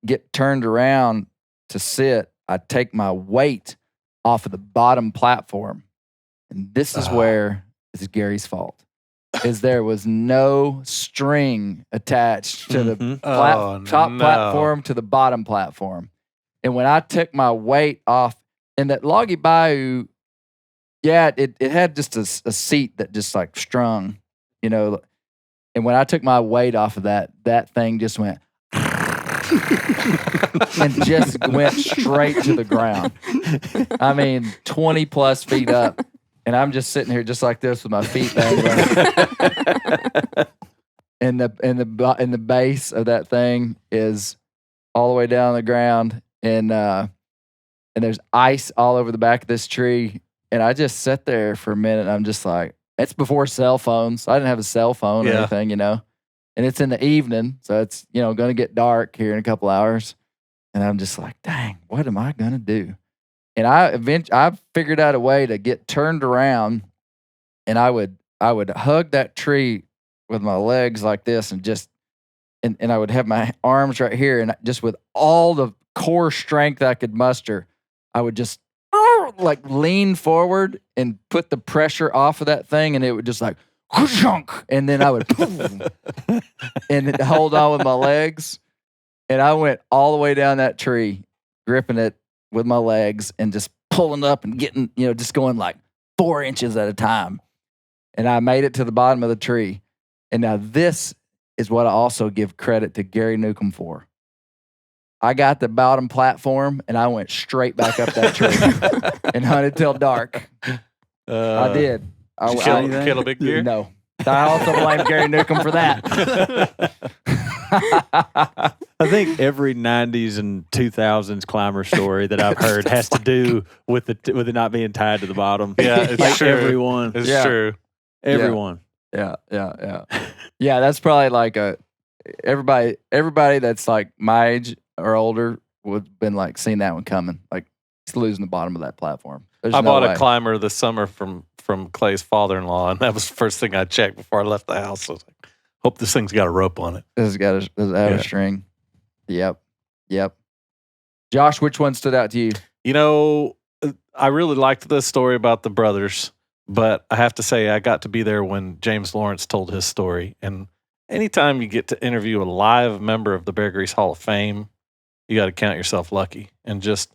[SPEAKER 1] get turned around to sit, I take my weight off of the bottom platform. And this is where it's Gary's fault. Is there was no string attached to the top platform to the bottom platform. And when I took my weight off, and that Loggy Bayou, it had just a seat that just like strung, and when I took my weight off of that thing just went and just went straight to the ground. I mean, 20 plus feet up. And I'm just sitting here just like this with my feet dangling. and the base of that thing is all the way down the ground, and there's ice all over the back of this tree. And I just sat there for a minute, and I'm just like, it's before cell phones. I didn't have a cell phone or anything, And it's in the evening, so it's going to get dark here in a couple hours. And I'm just like, dang, what am I going to do? And I figured out a way to get turned around, and I would hug that tree with my legs like this, and I would have my arms right here, and just with all the core strength I could muster, I would just like lean forward and put the pressure off of that thing, and it would just like and then I would and hold on with my legs, and I went all the way down that tree, gripping it with my legs and just pulling up and getting, just going like 4 inches at a time. And I made it to the bottom of the tree. And now this is what I also give credit to Gary Newcomb for. I got the bottom platform, and I went straight back up that tree and hunted till dark. I did.
[SPEAKER 2] Did you kill a big deer?
[SPEAKER 1] No. I also blame Gary Newcomb for that.
[SPEAKER 5] I think every 90s and 2000s climber story that I've heard has to do with it not being tied to the bottom.
[SPEAKER 2] Yeah, it's
[SPEAKER 5] like
[SPEAKER 2] true.
[SPEAKER 5] Everyone.
[SPEAKER 2] It's true.
[SPEAKER 5] Everyone.
[SPEAKER 1] Yeah. Yeah, that's probably like everybody that's like my age or older would have been like seeing that one coming. Like he's losing the bottom of that platform.
[SPEAKER 2] I bought a climber this summer from Clay's father-in-law, and that was the first thing I checked before I left the house. I was like, Hope this thing's got a rope on it.
[SPEAKER 1] Does it have a string? Yep. Josh, which one stood out to you?
[SPEAKER 2] You know, I really liked this story about the brothers, but I have to say I got to be there when James Lawrence told his story. And anytime you get to interview a live member of the Bear Grease Hall of Fame, you got to count yourself lucky. And just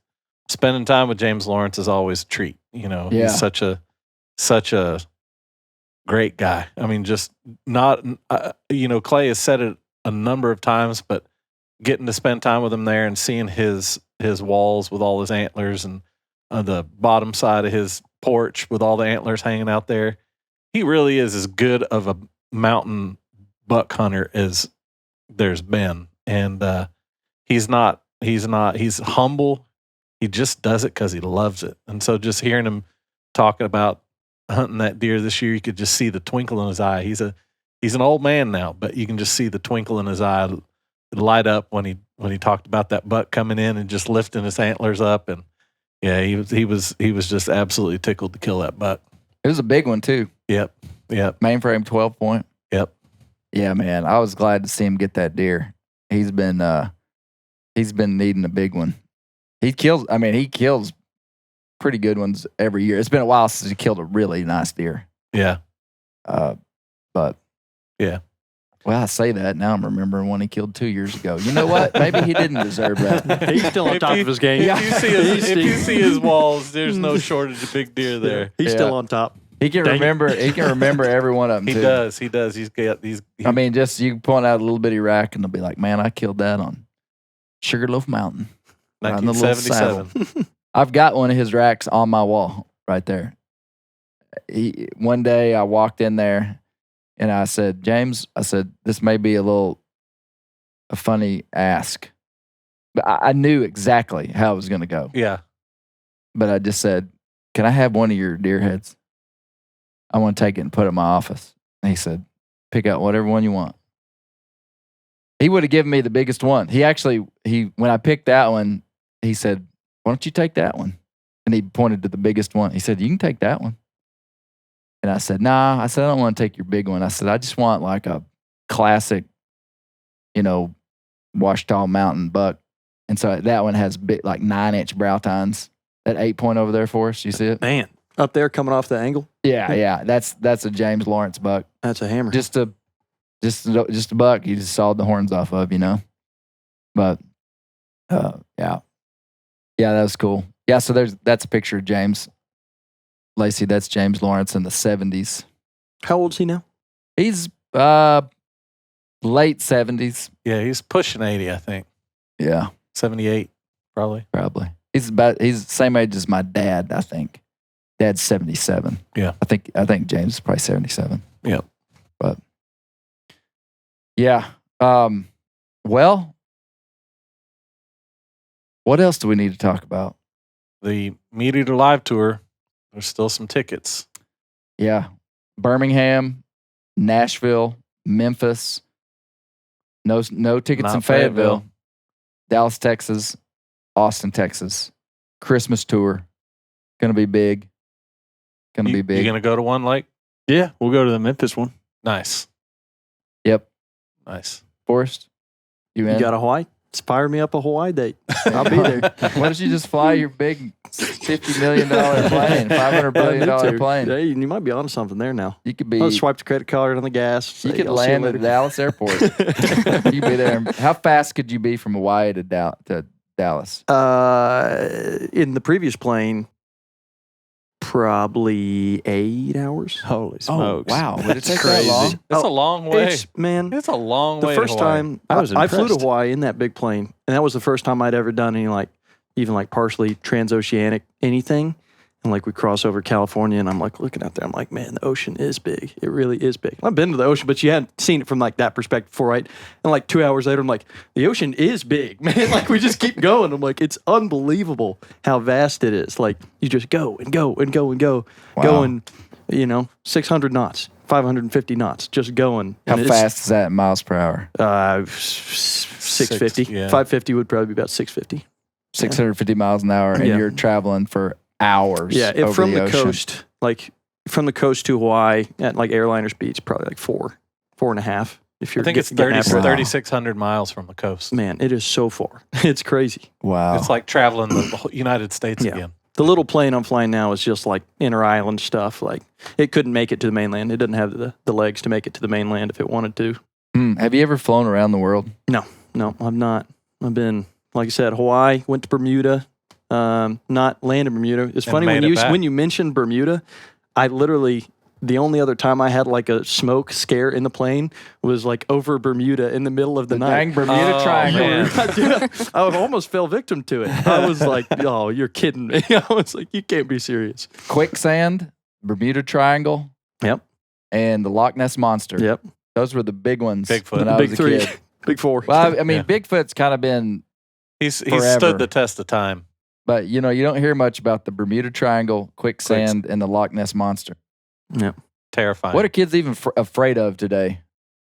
[SPEAKER 2] spending time with James Lawrence is always a treat. You know, he's such a great guy. I mean, just not, Clay has said it a number of times, but getting to spend time with him there and seeing his walls with all his antlers and the bottom side of his porch with all the antlers hanging out there, he really is as good of a mountain buck hunter as there's been. And he's humble. He just does it because he loves it. And so just hearing him talking about hunting that deer this year, you could just see the twinkle in his eye. He's an old man now, but you can just see the twinkle in his eye light up when he talked about that buck coming in and just lifting his antlers up. And yeah, he was just absolutely tickled to kill that buck.
[SPEAKER 1] It was a big one too.
[SPEAKER 2] Yep.
[SPEAKER 1] Mainframe 12 point.
[SPEAKER 2] Yep.
[SPEAKER 1] Yeah, man. I was glad to see him get that deer. He's been needing a big one. He kills pretty good ones every year. It's been a while since he killed a really nice deer.
[SPEAKER 2] Yeah.
[SPEAKER 1] But
[SPEAKER 2] yeah.
[SPEAKER 1] Well, I say that now. I'm remembering one he killed 2 years ago. You know what? Maybe he didn't deserve that.
[SPEAKER 4] He's still on top of his game.
[SPEAKER 2] If you see his walls, there's no shortage of big deer there.
[SPEAKER 4] He's still on top.
[SPEAKER 1] He can remember. He can remember every one of them.
[SPEAKER 2] He does. He's got these.
[SPEAKER 1] Just you point out a little bitty rack, and they'll be like, "Man, I killed that on Sugarloaf Mountain,
[SPEAKER 2] 1977.
[SPEAKER 1] I've got one of his racks on my wall right there. One day I walked in there. And I said, James, this may be a funny ask. But I knew exactly how it was going to go.
[SPEAKER 2] Yeah.
[SPEAKER 1] But I just said, can I have one of your deer heads? I want to take it and put it in my office. And he said, pick out whatever one you want. He would have given me the biggest one. When I picked that one, he said, why don't you take that one? And he pointed to the biggest one. He said, you can take that one. And I said, nah. I said, I don't want to take your big one. I said, I just want like a classic, Ouachita Mountain buck. And so that one has big, like 9-inch brow tines. That 8-point over there for us. You see it?
[SPEAKER 4] Man, up there coming off the angle.
[SPEAKER 1] Yeah. That's a James Lawrence buck.
[SPEAKER 4] That's a hammer.
[SPEAKER 1] Just a buck. You just sawed the horns off of, But yeah, that was cool. Yeah, so that's a picture of James. Lacy, that's James Lawrence in the 70s.
[SPEAKER 4] How old is he now?
[SPEAKER 1] He's late 70s.
[SPEAKER 2] Yeah, he's pushing 80, I think.
[SPEAKER 1] Yeah.
[SPEAKER 2] 78, probably.
[SPEAKER 1] He's the same age as my dad, I think. Dad's 77.
[SPEAKER 2] Yeah.
[SPEAKER 1] I think James is probably 77.
[SPEAKER 2] Yeah.
[SPEAKER 1] But yeah. Well, what else do we need to talk about?
[SPEAKER 2] The MeatEater Live Tour. There's still some tickets.
[SPEAKER 1] Yeah. Birmingham, Nashville, Memphis. No tickets
[SPEAKER 2] Not
[SPEAKER 1] in Fayetteville. Dallas, Texas, Austin, Texas. Christmas tour. Gonna be big.
[SPEAKER 2] You gonna go to one, Lake?
[SPEAKER 5] Yeah, we'll go to the Memphis one.
[SPEAKER 2] Nice.
[SPEAKER 1] Yep.
[SPEAKER 2] Nice.
[SPEAKER 1] Forrest, you in?
[SPEAKER 4] You got a Hawaii? Fire me up a Hawaii date. I'll be there.
[SPEAKER 1] Why don't you just fly your big $50 million plane, $500 billion plane?
[SPEAKER 4] Hey, you might be onto something there now.
[SPEAKER 1] You could be.
[SPEAKER 4] I'll swipe the credit card on the gas.
[SPEAKER 1] You could land at Dallas Airport. You'd be there. How fast could you be from Hawaii to Dallas?
[SPEAKER 4] In the previous plane, probably 8 hours.
[SPEAKER 5] Holy smokes.
[SPEAKER 1] Oh, wow. Would it
[SPEAKER 5] That's
[SPEAKER 1] take
[SPEAKER 5] crazy.
[SPEAKER 1] that long?
[SPEAKER 2] That's a long way.
[SPEAKER 4] It's a long
[SPEAKER 2] way.
[SPEAKER 4] The first
[SPEAKER 2] to Hawaii.
[SPEAKER 4] time
[SPEAKER 5] I was
[SPEAKER 4] I flew to
[SPEAKER 5] impressed.
[SPEAKER 4] Hawaii in that big plane, and that was the first time I'd ever done any even partially transoceanic anything. And we cross over California, and I'm looking out there. I'm like, man, the ocean is big. It really is big. I've been to the ocean, but you hadn't seen it from that perspective before, right? And 2 hours later, I'm like, the ocean is big, man. We just keep going. I'm like, it's unbelievable how vast it is. You just go and go and go and go, going, 600 knots, 550 knots, just going.
[SPEAKER 1] How
[SPEAKER 4] And
[SPEAKER 1] fast is that in miles per hour?
[SPEAKER 4] 650.
[SPEAKER 2] Yeah.
[SPEAKER 4] 550 would probably be about 650.
[SPEAKER 1] 650 miles an hour, and
[SPEAKER 4] Yeah.
[SPEAKER 1] you're traveling for hours.
[SPEAKER 4] Yeah,
[SPEAKER 1] over
[SPEAKER 4] from the
[SPEAKER 1] ocean.
[SPEAKER 4] coast, from the coast to Hawaii at airliner speeds, probably 4.5. If you're
[SPEAKER 2] I think it's
[SPEAKER 4] getting after it.
[SPEAKER 2] 3,600 miles from the coast.
[SPEAKER 4] Man, it is so far. It's crazy.
[SPEAKER 1] Wow.
[SPEAKER 2] It's like traveling the whole United States
[SPEAKER 4] Yeah.
[SPEAKER 2] again.
[SPEAKER 4] The little plane I'm flying now is just like inter-island stuff. Like it couldn't make it to the mainland. It doesn't have the legs to make it to the mainland if it wanted to.
[SPEAKER 1] Have you ever flown around the world?
[SPEAKER 4] No, I've not. I've been, like I said, Hawaii, went to Bermuda, not landed in Bermuda. It's funny when you mentioned Bermuda, I literally, the only other time I had like a smoke scare in the plane was like over Bermuda in the middle of the night.
[SPEAKER 1] Dang Bermuda Triangle.
[SPEAKER 2] man.
[SPEAKER 4] Dude, I almost fell victim to it. I was like, oh, you're kidding me. I was like, you can't be serious.
[SPEAKER 1] Quicksand, Bermuda Triangle.
[SPEAKER 4] Yep.
[SPEAKER 1] And the Loch Ness Monster.
[SPEAKER 4] Yep.
[SPEAKER 1] Those were the big ones.
[SPEAKER 2] Bigfoot.
[SPEAKER 1] When I
[SPEAKER 4] Big
[SPEAKER 1] was a
[SPEAKER 4] three.
[SPEAKER 1] kid.
[SPEAKER 4] Big four.
[SPEAKER 1] Well, I mean,
[SPEAKER 2] Yeah.
[SPEAKER 1] Bigfoot's kind of been,
[SPEAKER 2] He's
[SPEAKER 1] Forever.
[SPEAKER 2] stood the test of time.
[SPEAKER 1] but you don't hear much about the Bermuda Triangle, quicksand, and the Loch Ness Monster.
[SPEAKER 4] Yep.
[SPEAKER 2] Terrifying.
[SPEAKER 1] What are kids even afraid of today?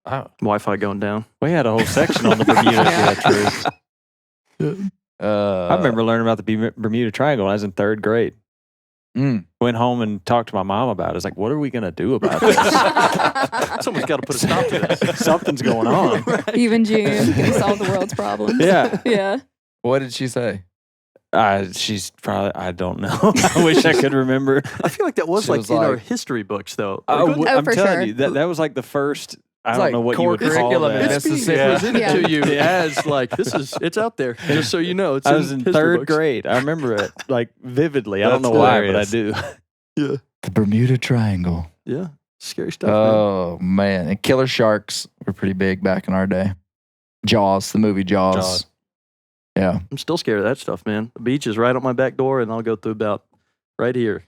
[SPEAKER 2] Oh,
[SPEAKER 4] Wi-Fi going down.
[SPEAKER 5] We had a whole section on the Bermuda. If that's true. I remember learning about the Bermuda Triangle when I was in 3rd grade. Went home and talked to my mom about it. I was like, what are we going to do about this?
[SPEAKER 4] Someone's got to put a stop to this.
[SPEAKER 5] Something's going on.
[SPEAKER 6] Even June can solve the world's problems.
[SPEAKER 5] Yeah.
[SPEAKER 6] Yeah.
[SPEAKER 1] What did she say?
[SPEAKER 5] She's probably, I don't know. I wish I could remember.
[SPEAKER 4] I feel like that was
[SPEAKER 1] She
[SPEAKER 4] like
[SPEAKER 1] was
[SPEAKER 4] in our
[SPEAKER 1] like-
[SPEAKER 4] history books, though.
[SPEAKER 5] I'm
[SPEAKER 6] for
[SPEAKER 5] telling
[SPEAKER 6] sure.
[SPEAKER 5] you, that was like the first, I
[SPEAKER 1] It's
[SPEAKER 5] don't
[SPEAKER 1] like
[SPEAKER 5] know what you
[SPEAKER 1] core
[SPEAKER 5] would call
[SPEAKER 1] curriculum in
[SPEAKER 5] that.
[SPEAKER 4] It's being
[SPEAKER 1] Mississippi.
[SPEAKER 4] presented
[SPEAKER 6] Yeah.
[SPEAKER 4] to you
[SPEAKER 5] Yeah.
[SPEAKER 4] as like it's out there, just so you know. It's
[SPEAKER 5] I was in
[SPEAKER 4] history
[SPEAKER 5] 3rd
[SPEAKER 4] books.
[SPEAKER 5] grade. I remember it like vividly. I don't know
[SPEAKER 2] That's
[SPEAKER 5] why,
[SPEAKER 2] hilarious.
[SPEAKER 5] but I do.
[SPEAKER 1] The Bermuda Triangle.
[SPEAKER 4] Yeah, scary stuff. man.
[SPEAKER 1] Oh, man. And killer sharks were pretty big back in our day. Jaws, the movie Jaws.
[SPEAKER 2] Jaws.
[SPEAKER 1] Yeah.
[SPEAKER 4] I'm still scared of that stuff, man. The beach is right on my back door, and I'll go through about right here.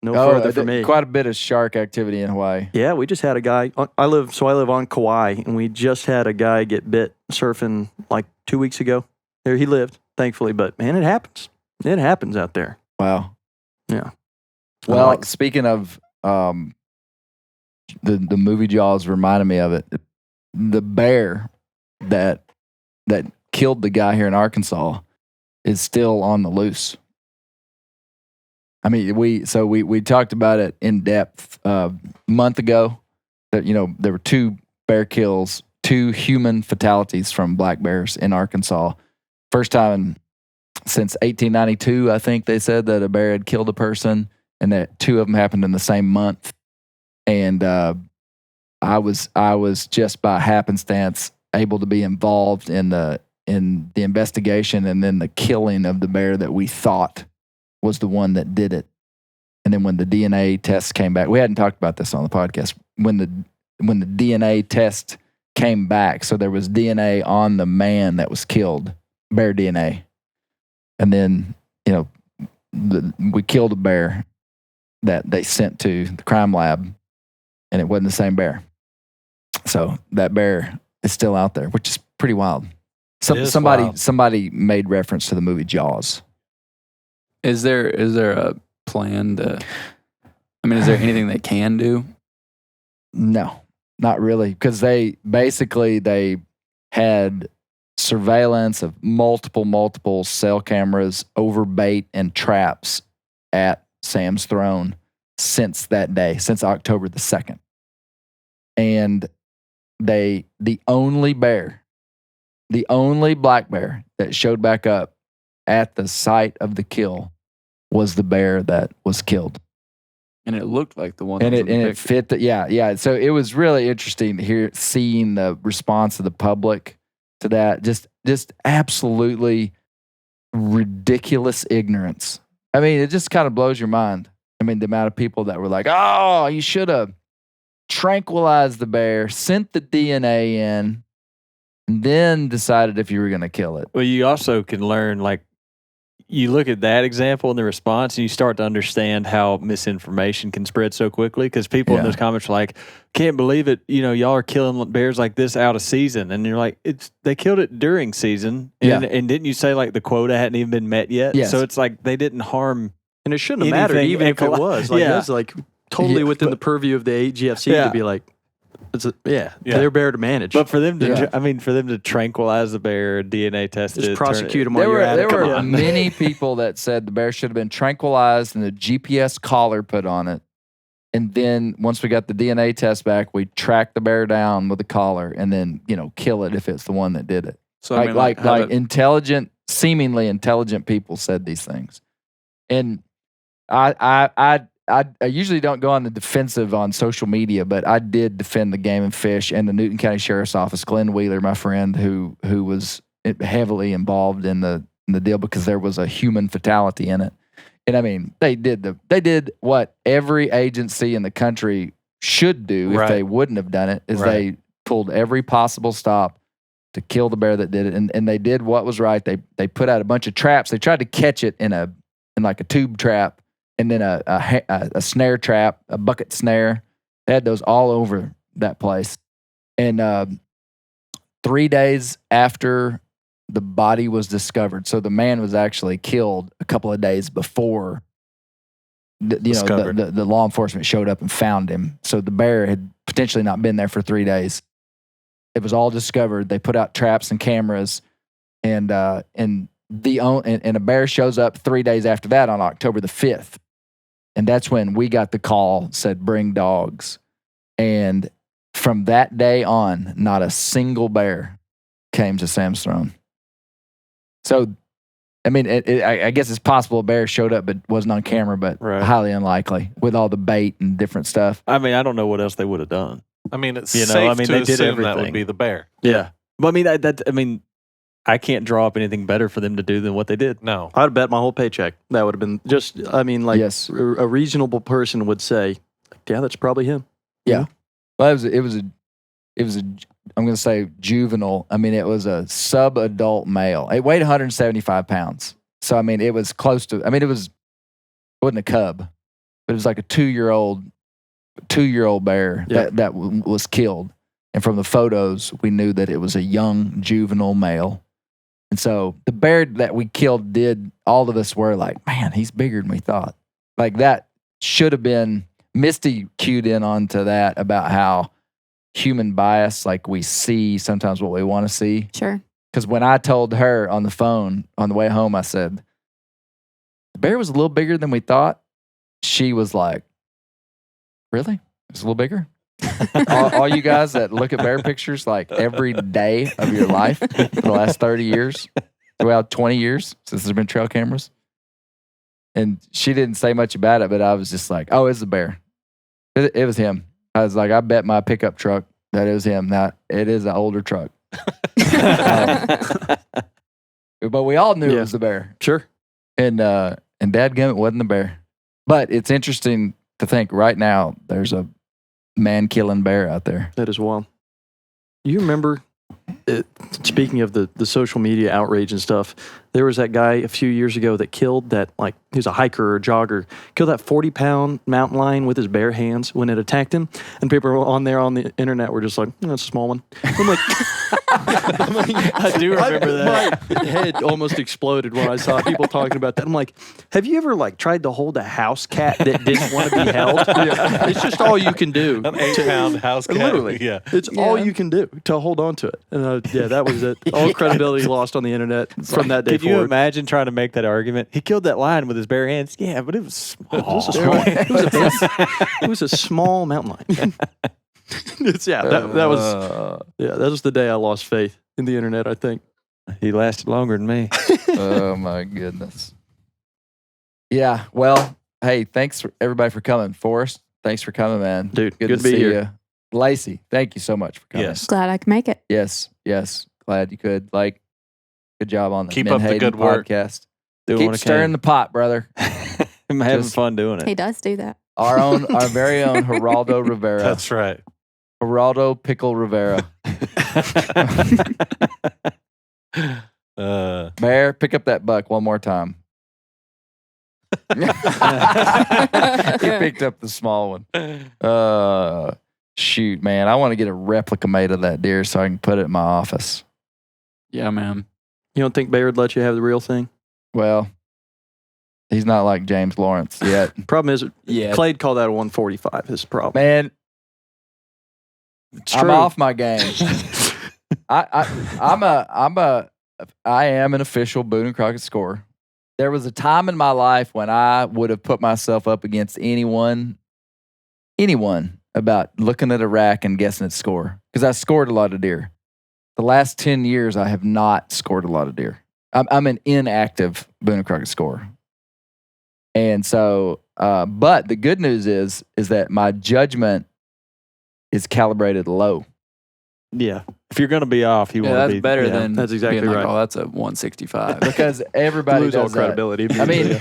[SPEAKER 4] No further for me.
[SPEAKER 1] Quite a bit of shark activity in Hawaii.
[SPEAKER 4] Yeah, we just had a guy. I live on Kauai, and we just had a guy get bit surfing like 2 weeks ago. There he lived, thankfully, but man, it happens. It happens out there.
[SPEAKER 1] Wow.
[SPEAKER 4] Yeah.
[SPEAKER 1] Well,
[SPEAKER 4] Like-
[SPEAKER 1] speaking of the movie Jaws reminded me of it. The bear that killed the guy here in Arkansas is still on the loose. I mean, we talked about it in depth a month ago that there were 2 bear kills, 2 human fatalities from black bears in Arkansas. First time since 1892, I think they said that a bear had killed a person, and that 2 of them happened in the same month. And I was just by happenstance able to be involved in the investigation and then the killing of the bear that we thought was the one that did it. And then when the DNA test came back, we hadn't talked about this on the podcast. When the DNA test came back, so there was DNA on the man that was killed, bear DNA. And then, we killed a bear that they sent to the crime lab, and it wasn't the same bear. So that bear is still out there, which is pretty wild. Somebody made reference to the movie Jaws.
[SPEAKER 3] Is there a plan to? I mean, is there anything they can do?
[SPEAKER 1] No, not really, because they had surveillance of multiple cell cameras over bait and traps at Sam's Throne since that day, since October the 2nd. And the only black bear that showed back up at the site of the kill was the bear that was killed.
[SPEAKER 3] And it looked like the one.
[SPEAKER 1] And
[SPEAKER 3] that
[SPEAKER 1] it
[SPEAKER 3] was in the
[SPEAKER 1] it fit the yeah. So it was really interesting to seeing the response of the public to that. Just absolutely ridiculous ignorance. I mean, it just kind of blows your mind. I mean, the amount of people that were like, "Oh, you should have tranquilized the bear, sent the DNA in, and then decided if you were going to kill it."
[SPEAKER 5] Well, you also can learn, like, you look at that example and the response, and you start to understand how misinformation can spread so quickly. Because people in
[SPEAKER 1] Yeah.
[SPEAKER 5] those comments are like, "Can't believe it! Y'all are killing bears like this out of season." And you're like, they killed it during season, and,
[SPEAKER 1] Yeah.
[SPEAKER 5] and didn't you say like the quota hadn't even been met yet?
[SPEAKER 1] Yes.
[SPEAKER 5] So it's like they didn't harm.
[SPEAKER 4] And it shouldn't have mattered,
[SPEAKER 5] Anything
[SPEAKER 4] even if it
[SPEAKER 5] ecolo-
[SPEAKER 4] was. Like,
[SPEAKER 5] Yeah.
[SPEAKER 4] that's like totally
[SPEAKER 1] Yeah,
[SPEAKER 4] within the purview of the AGFC
[SPEAKER 5] Yeah.
[SPEAKER 4] to be like,
[SPEAKER 5] Yeah,
[SPEAKER 4] they're bear to manage.
[SPEAKER 5] But for them to,
[SPEAKER 1] Yeah.
[SPEAKER 5] for them to tranquilize the bear, DNA test
[SPEAKER 4] Just
[SPEAKER 5] it,
[SPEAKER 4] prosecute them
[SPEAKER 1] There
[SPEAKER 4] while you're
[SPEAKER 1] were
[SPEAKER 4] at it. Come on.
[SPEAKER 1] many people that said the bear should have been tranquilized and the GPS collar put on it, And then once we got the DNA test back, we tracked the bear down with a collar and then, kill it if it's the one that did it.
[SPEAKER 3] So I mean,
[SPEAKER 1] intelligent, seemingly intelligent people said these things. And I usually don't go on the defensive on social media, but I did defend the Game and Fish and the Newton County Sheriff's Office. Glenn Wheeler, my friend, who was heavily involved in the deal because there was a human fatality in it. And I mean, they did what every agency in the country should do if they wouldn't have done it, is they pulled every possible stop to kill the bear that did it. And they did what was right. They put out a bunch of traps. They tried to catch it in like a tube trap and then a snare trap, a bucket snare. They had those all over that place. And 3 days after the body was discovered, so the man was actually killed a couple of days before the law enforcement showed up and found him. So the bear had potentially not been there for 3 days. It was all discovered. They put out traps and cameras, and a bear shows up 3 days after that on October the 5th. And that's when we got the call, said bring dogs. And from that day on, not a single bear came to Sam's Throne. So, I mean, I guess it's possible a bear showed up but wasn't on camera, but highly unlikely with all the bait and different stuff.
[SPEAKER 5] I mean, I don't know what else they would have done.
[SPEAKER 2] I mean, it's safe to assume that would be the bear.
[SPEAKER 5] Yeah. But I mean, I can't draw up anything better for them to do than what they did.
[SPEAKER 2] No.
[SPEAKER 4] I'd bet my whole paycheck. That would have been
[SPEAKER 1] yes.
[SPEAKER 4] A reasonable person would say, yeah, that's probably him.
[SPEAKER 1] Yeah. Well, it was a I'm going to say juvenile. I mean, it was a sub-adult male. It weighed 175 pounds. So, I mean, it was close to, it wasn't a cub, but it was like a two-year-old bear that was killed. And from the photos, we knew that it was a young juvenile male. And so the bear that we killed all of us were like, man, he's bigger than we thought. Like that should have been, Misty cued in onto that about how human bias, like we see sometimes what we want to see.
[SPEAKER 6] Sure. Because
[SPEAKER 1] when I told her on the phone on the way home, I said, the bear was a little bigger than we thought. She was like, really? It's a little bigger? all you guys that look at bear pictures like every day of your life for the last 30 years, throughout 20 years since there's been trail cameras. And she didn't say much about it, but I was just like, oh, it's a bear. It was him. I was like, I bet my pickup truck that it was him. Now, it is an older truck. But we all knew it was the bear.
[SPEAKER 4] Sure.
[SPEAKER 1] And dadgummit wasn't the bear. But it's interesting to think right now there's a man-killing bear out there.
[SPEAKER 4] That is wild. You remember, speaking of the social media outrage and stuff, there was that guy a few years ago that killed that, like, he was a hiker or a jogger, killed that 40-pound mountain lion with his bare hands when it attacked him. And people on the internet were just like, that's a small one. I'm like,
[SPEAKER 5] I do remember that.
[SPEAKER 4] My head almost exploded when I saw people talking about that. I'm like, have you ever tried to hold a house cat that didn't want to be held? Yeah. It's just all you can do.
[SPEAKER 2] An 8-pound house cat.
[SPEAKER 4] Literally.
[SPEAKER 2] Yeah.
[SPEAKER 4] It's all you can do to hold on to it. And that was it. All credibility lost on the internet from that day
[SPEAKER 5] forward. Could you imagine trying to make that argument? He killed that lion with his bare hands. Yeah, but it was small.
[SPEAKER 4] It was a small mountain lion. That was the day I lost faith in the internet, I think.
[SPEAKER 5] He lasted longer than me.
[SPEAKER 1] Oh my goodness. Yeah, well, hey, thanks for everybody for coming. Forrest, thanks for coming, man.
[SPEAKER 4] Dude, good to
[SPEAKER 1] see
[SPEAKER 4] be here.
[SPEAKER 1] You. Lacey, thank you so much for coming.
[SPEAKER 2] Yes.
[SPEAKER 6] Glad I could make it.
[SPEAKER 1] Yes, glad you could. Good job on the
[SPEAKER 2] Keep up the good
[SPEAKER 1] podcast. Keep stirring the pot, brother.
[SPEAKER 5] I'm having fun doing it.
[SPEAKER 6] He does do that.
[SPEAKER 1] Our very own Geraldo Rivera.
[SPEAKER 2] That's right.
[SPEAKER 1] Geraldo Pickle Rivera. Bear, pick up that buck one more time. He picked up the small one. Shoot, man. I want to get a replica made of that deer so I can put it in my office.
[SPEAKER 3] Yeah, man.
[SPEAKER 4] You don't think Bear would let you have the real thing?
[SPEAKER 1] Well, he's not like James Lawrence yet.
[SPEAKER 4] Problem is, Clay'd call that a 145. Is the problem.
[SPEAKER 1] Man,
[SPEAKER 4] it's
[SPEAKER 1] I'm
[SPEAKER 4] true.
[SPEAKER 1] off my game. I am an official Boone and Crockett scorer. There was a time in my life when I would have put myself up against anyone anyone about looking at a rack and guessing its score because I scored a lot of deer. The last 10 years, I have not scored a lot of deer. I'm an inactive Boone and Crockett scorer. And so, but the good news is that my judgment is calibrated low.
[SPEAKER 5] Yeah. If you're going to be off, you want to
[SPEAKER 3] that's
[SPEAKER 5] be
[SPEAKER 3] better than
[SPEAKER 4] that's exactly
[SPEAKER 3] being like,
[SPEAKER 4] right.
[SPEAKER 3] oh, that's a 165.
[SPEAKER 1] Because everybody
[SPEAKER 4] Lose all
[SPEAKER 1] does that.
[SPEAKER 4] credibility.
[SPEAKER 1] I mean,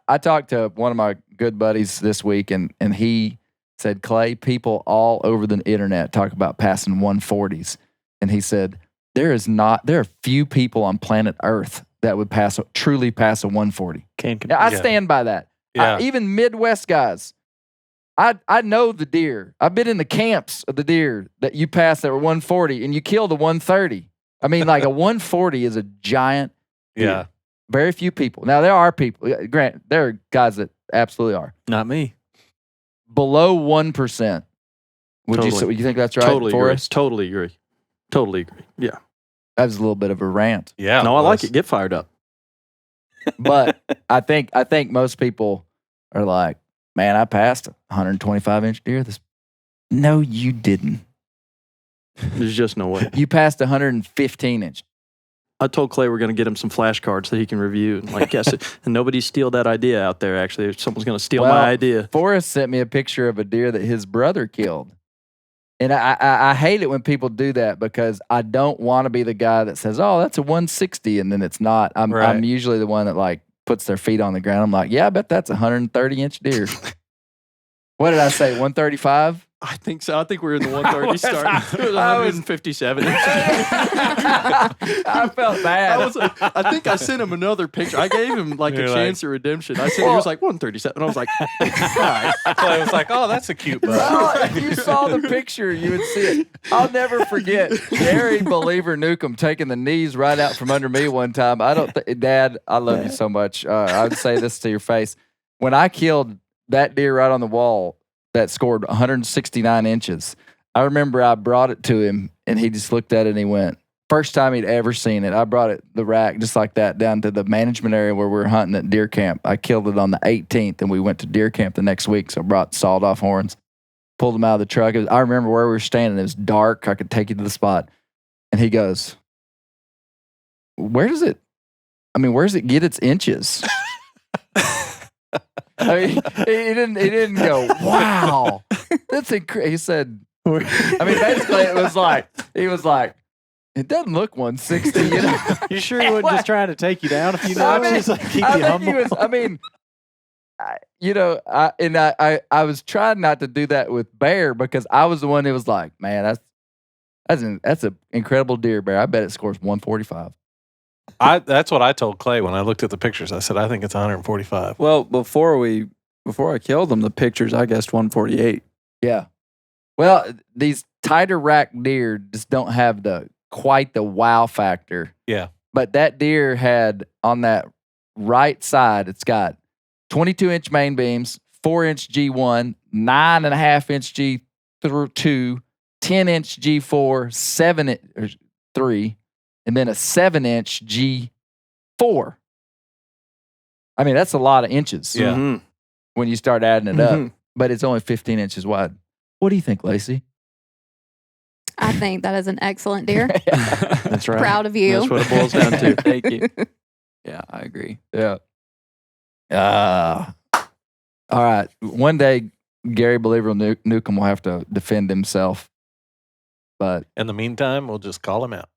[SPEAKER 1] I talked to one of my good buddies this week, and he said, Clay, people all over the internet talk about passing 140s. And he said, there are few people on planet Earth that would truly pass a 140. Now, I stand by that.
[SPEAKER 2] Yeah.
[SPEAKER 1] Even Midwest guys, I know the deer. I've been in the camps of the deer that you pass that were 140 and you kill the 130. I mean, like a 140 is a giant deer.
[SPEAKER 2] Yeah.
[SPEAKER 1] Very few people. Now, there are people, Grant, there are guys that absolutely are.
[SPEAKER 5] Not me.
[SPEAKER 1] Below 1%. Would
[SPEAKER 4] Totally.
[SPEAKER 1] you think that's right,
[SPEAKER 4] Totally
[SPEAKER 1] Forrest?
[SPEAKER 4] agree. Totally agree. Yeah.
[SPEAKER 1] That was a little bit of a rant.
[SPEAKER 2] Yeah.
[SPEAKER 4] No, I like it. Get fired up.
[SPEAKER 1] But I think most people are like, man, I passed a 125-inch deer. No, you didn't.
[SPEAKER 4] There's just no way.
[SPEAKER 1] You passed a 115-inch.
[SPEAKER 4] I told Clay we're going to get him some flashcards that he can review. And like, yes, and nobody steal that idea out there, actually. If someone's going to steal
[SPEAKER 1] Well,
[SPEAKER 4] my idea.
[SPEAKER 1] Forrest sent me a picture of a deer that his brother killed. And I hate it when people do that because I don't want to be the guy that says, oh, that's a 160, and then it's not. I'm
[SPEAKER 2] Right.
[SPEAKER 1] usually the one that like puts their feet on the ground. I'm like, yeah, I bet that's a 130-inch deer. What did I say, 135?
[SPEAKER 4] I think so. I think we're in the 130 start. It was
[SPEAKER 1] I was-
[SPEAKER 4] 157.
[SPEAKER 1] I felt bad.
[SPEAKER 4] I think I sent him another picture. I gave him like
[SPEAKER 2] You're
[SPEAKER 4] a
[SPEAKER 2] like-
[SPEAKER 4] chance of redemption. I said he was like 137. And I was like, all right.
[SPEAKER 2] Clay was like, oh, that's a cute buck.
[SPEAKER 1] Well, if you saw the picture, you would see it. I'll never forget Gary Believer Newcomb taking the knees right out from under me one time. Dad, I love you so much. I would say this to your face. When I killed that deer right on the wall that scored 169 inches, I remember I brought it to him and he just looked at it and he went, first time he'd ever seen it. I brought it, the rack, just like that, down to the management area where we were hunting at deer camp. I killed it on the 18th and we went to deer camp the next week. So I brought sawed off horns, pulled them out of the truck. I remember where we were standing. It was dark. I could take you to the spot. And he goes, where does it get its inches? I mean, he didn't go, wow, that's incredible. He said, I mean, basically it was like, he was like, it doesn't look 160, you know?
[SPEAKER 5] You sure he wasn't just trying to take you down a few
[SPEAKER 1] I
[SPEAKER 5] notches?
[SPEAKER 1] mean,
[SPEAKER 5] Like keep
[SPEAKER 1] I
[SPEAKER 5] you
[SPEAKER 1] think
[SPEAKER 5] humble?
[SPEAKER 1] he was, I mean, I was trying not to do that with Bear because I was the one who was like, man, that's an incredible deer, Bear. I bet it scores 145.
[SPEAKER 2] That's what I told Clay when I looked at the pictures. I said, I think it's 145.
[SPEAKER 3] Well, before I killed them, the pictures, I guessed 148.
[SPEAKER 1] Yeah. Well, these tighter rack deer just don't have quite the wow factor.
[SPEAKER 2] Yeah.
[SPEAKER 1] But that deer had on that right side, it's got 22-inch main beams, 4-inch G1, 9.5-inch G2, 10-inch G4, 3, and then a 7-inch G4. I mean, that's a lot of inches.
[SPEAKER 2] Yeah.
[SPEAKER 4] Mhm.
[SPEAKER 1] When you start adding it up,
[SPEAKER 4] Mhm.
[SPEAKER 1] but it's only 15 inches wide. What do you think, Lacy?
[SPEAKER 6] I think that is an excellent deer.
[SPEAKER 4] That's right.
[SPEAKER 6] Proud of you.
[SPEAKER 4] That's what it boils down to.
[SPEAKER 3] Thank you. Yeah, I agree.
[SPEAKER 1] Yeah. All right. One day, Gary Believer Newcomb will have to defend himself. But
[SPEAKER 2] In the meantime, we'll just call him out.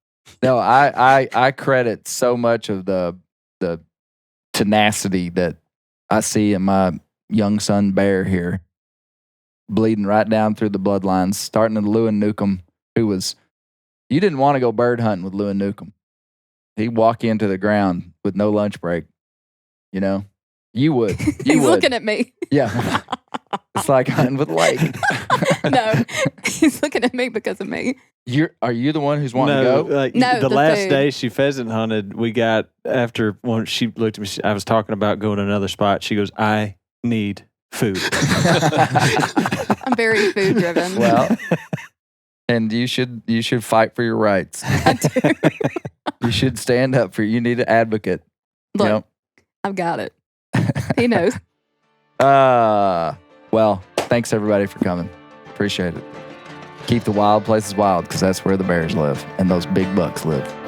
[SPEAKER 1] no, I credit so much of the tenacity that I see in my young son Bear here, bleeding right down through the bloodlines, starting at Lewin Newcomb, who was, you didn't want to go bird hunting with Lewin Newcomb. He'd walk into the ground with no lunch break. You know, you would. You
[SPEAKER 6] He's
[SPEAKER 1] would.
[SPEAKER 6] looking at me.
[SPEAKER 1] Yeah. It's like hunting with Lake.
[SPEAKER 6] No, he's looking at me because of me.
[SPEAKER 1] Are you the one who's wanting to go?
[SPEAKER 5] Like,
[SPEAKER 6] No,
[SPEAKER 5] the
[SPEAKER 6] the
[SPEAKER 5] last
[SPEAKER 6] food.
[SPEAKER 5] day she pheasant hunted, we got after when she looked at me. I was talking about going to another spot. She goes, "I need food."
[SPEAKER 6] I'm very food driven.
[SPEAKER 1] Well, and you should fight for your rights.
[SPEAKER 6] I do.
[SPEAKER 1] You should stand up for. You need an advocate.
[SPEAKER 6] Look,
[SPEAKER 1] You
[SPEAKER 6] I've got it. He knows.
[SPEAKER 1] know? Well, Thanks everybody for coming. Appreciate it. Keep the wild places wild because that's where the bears live and those big bucks live.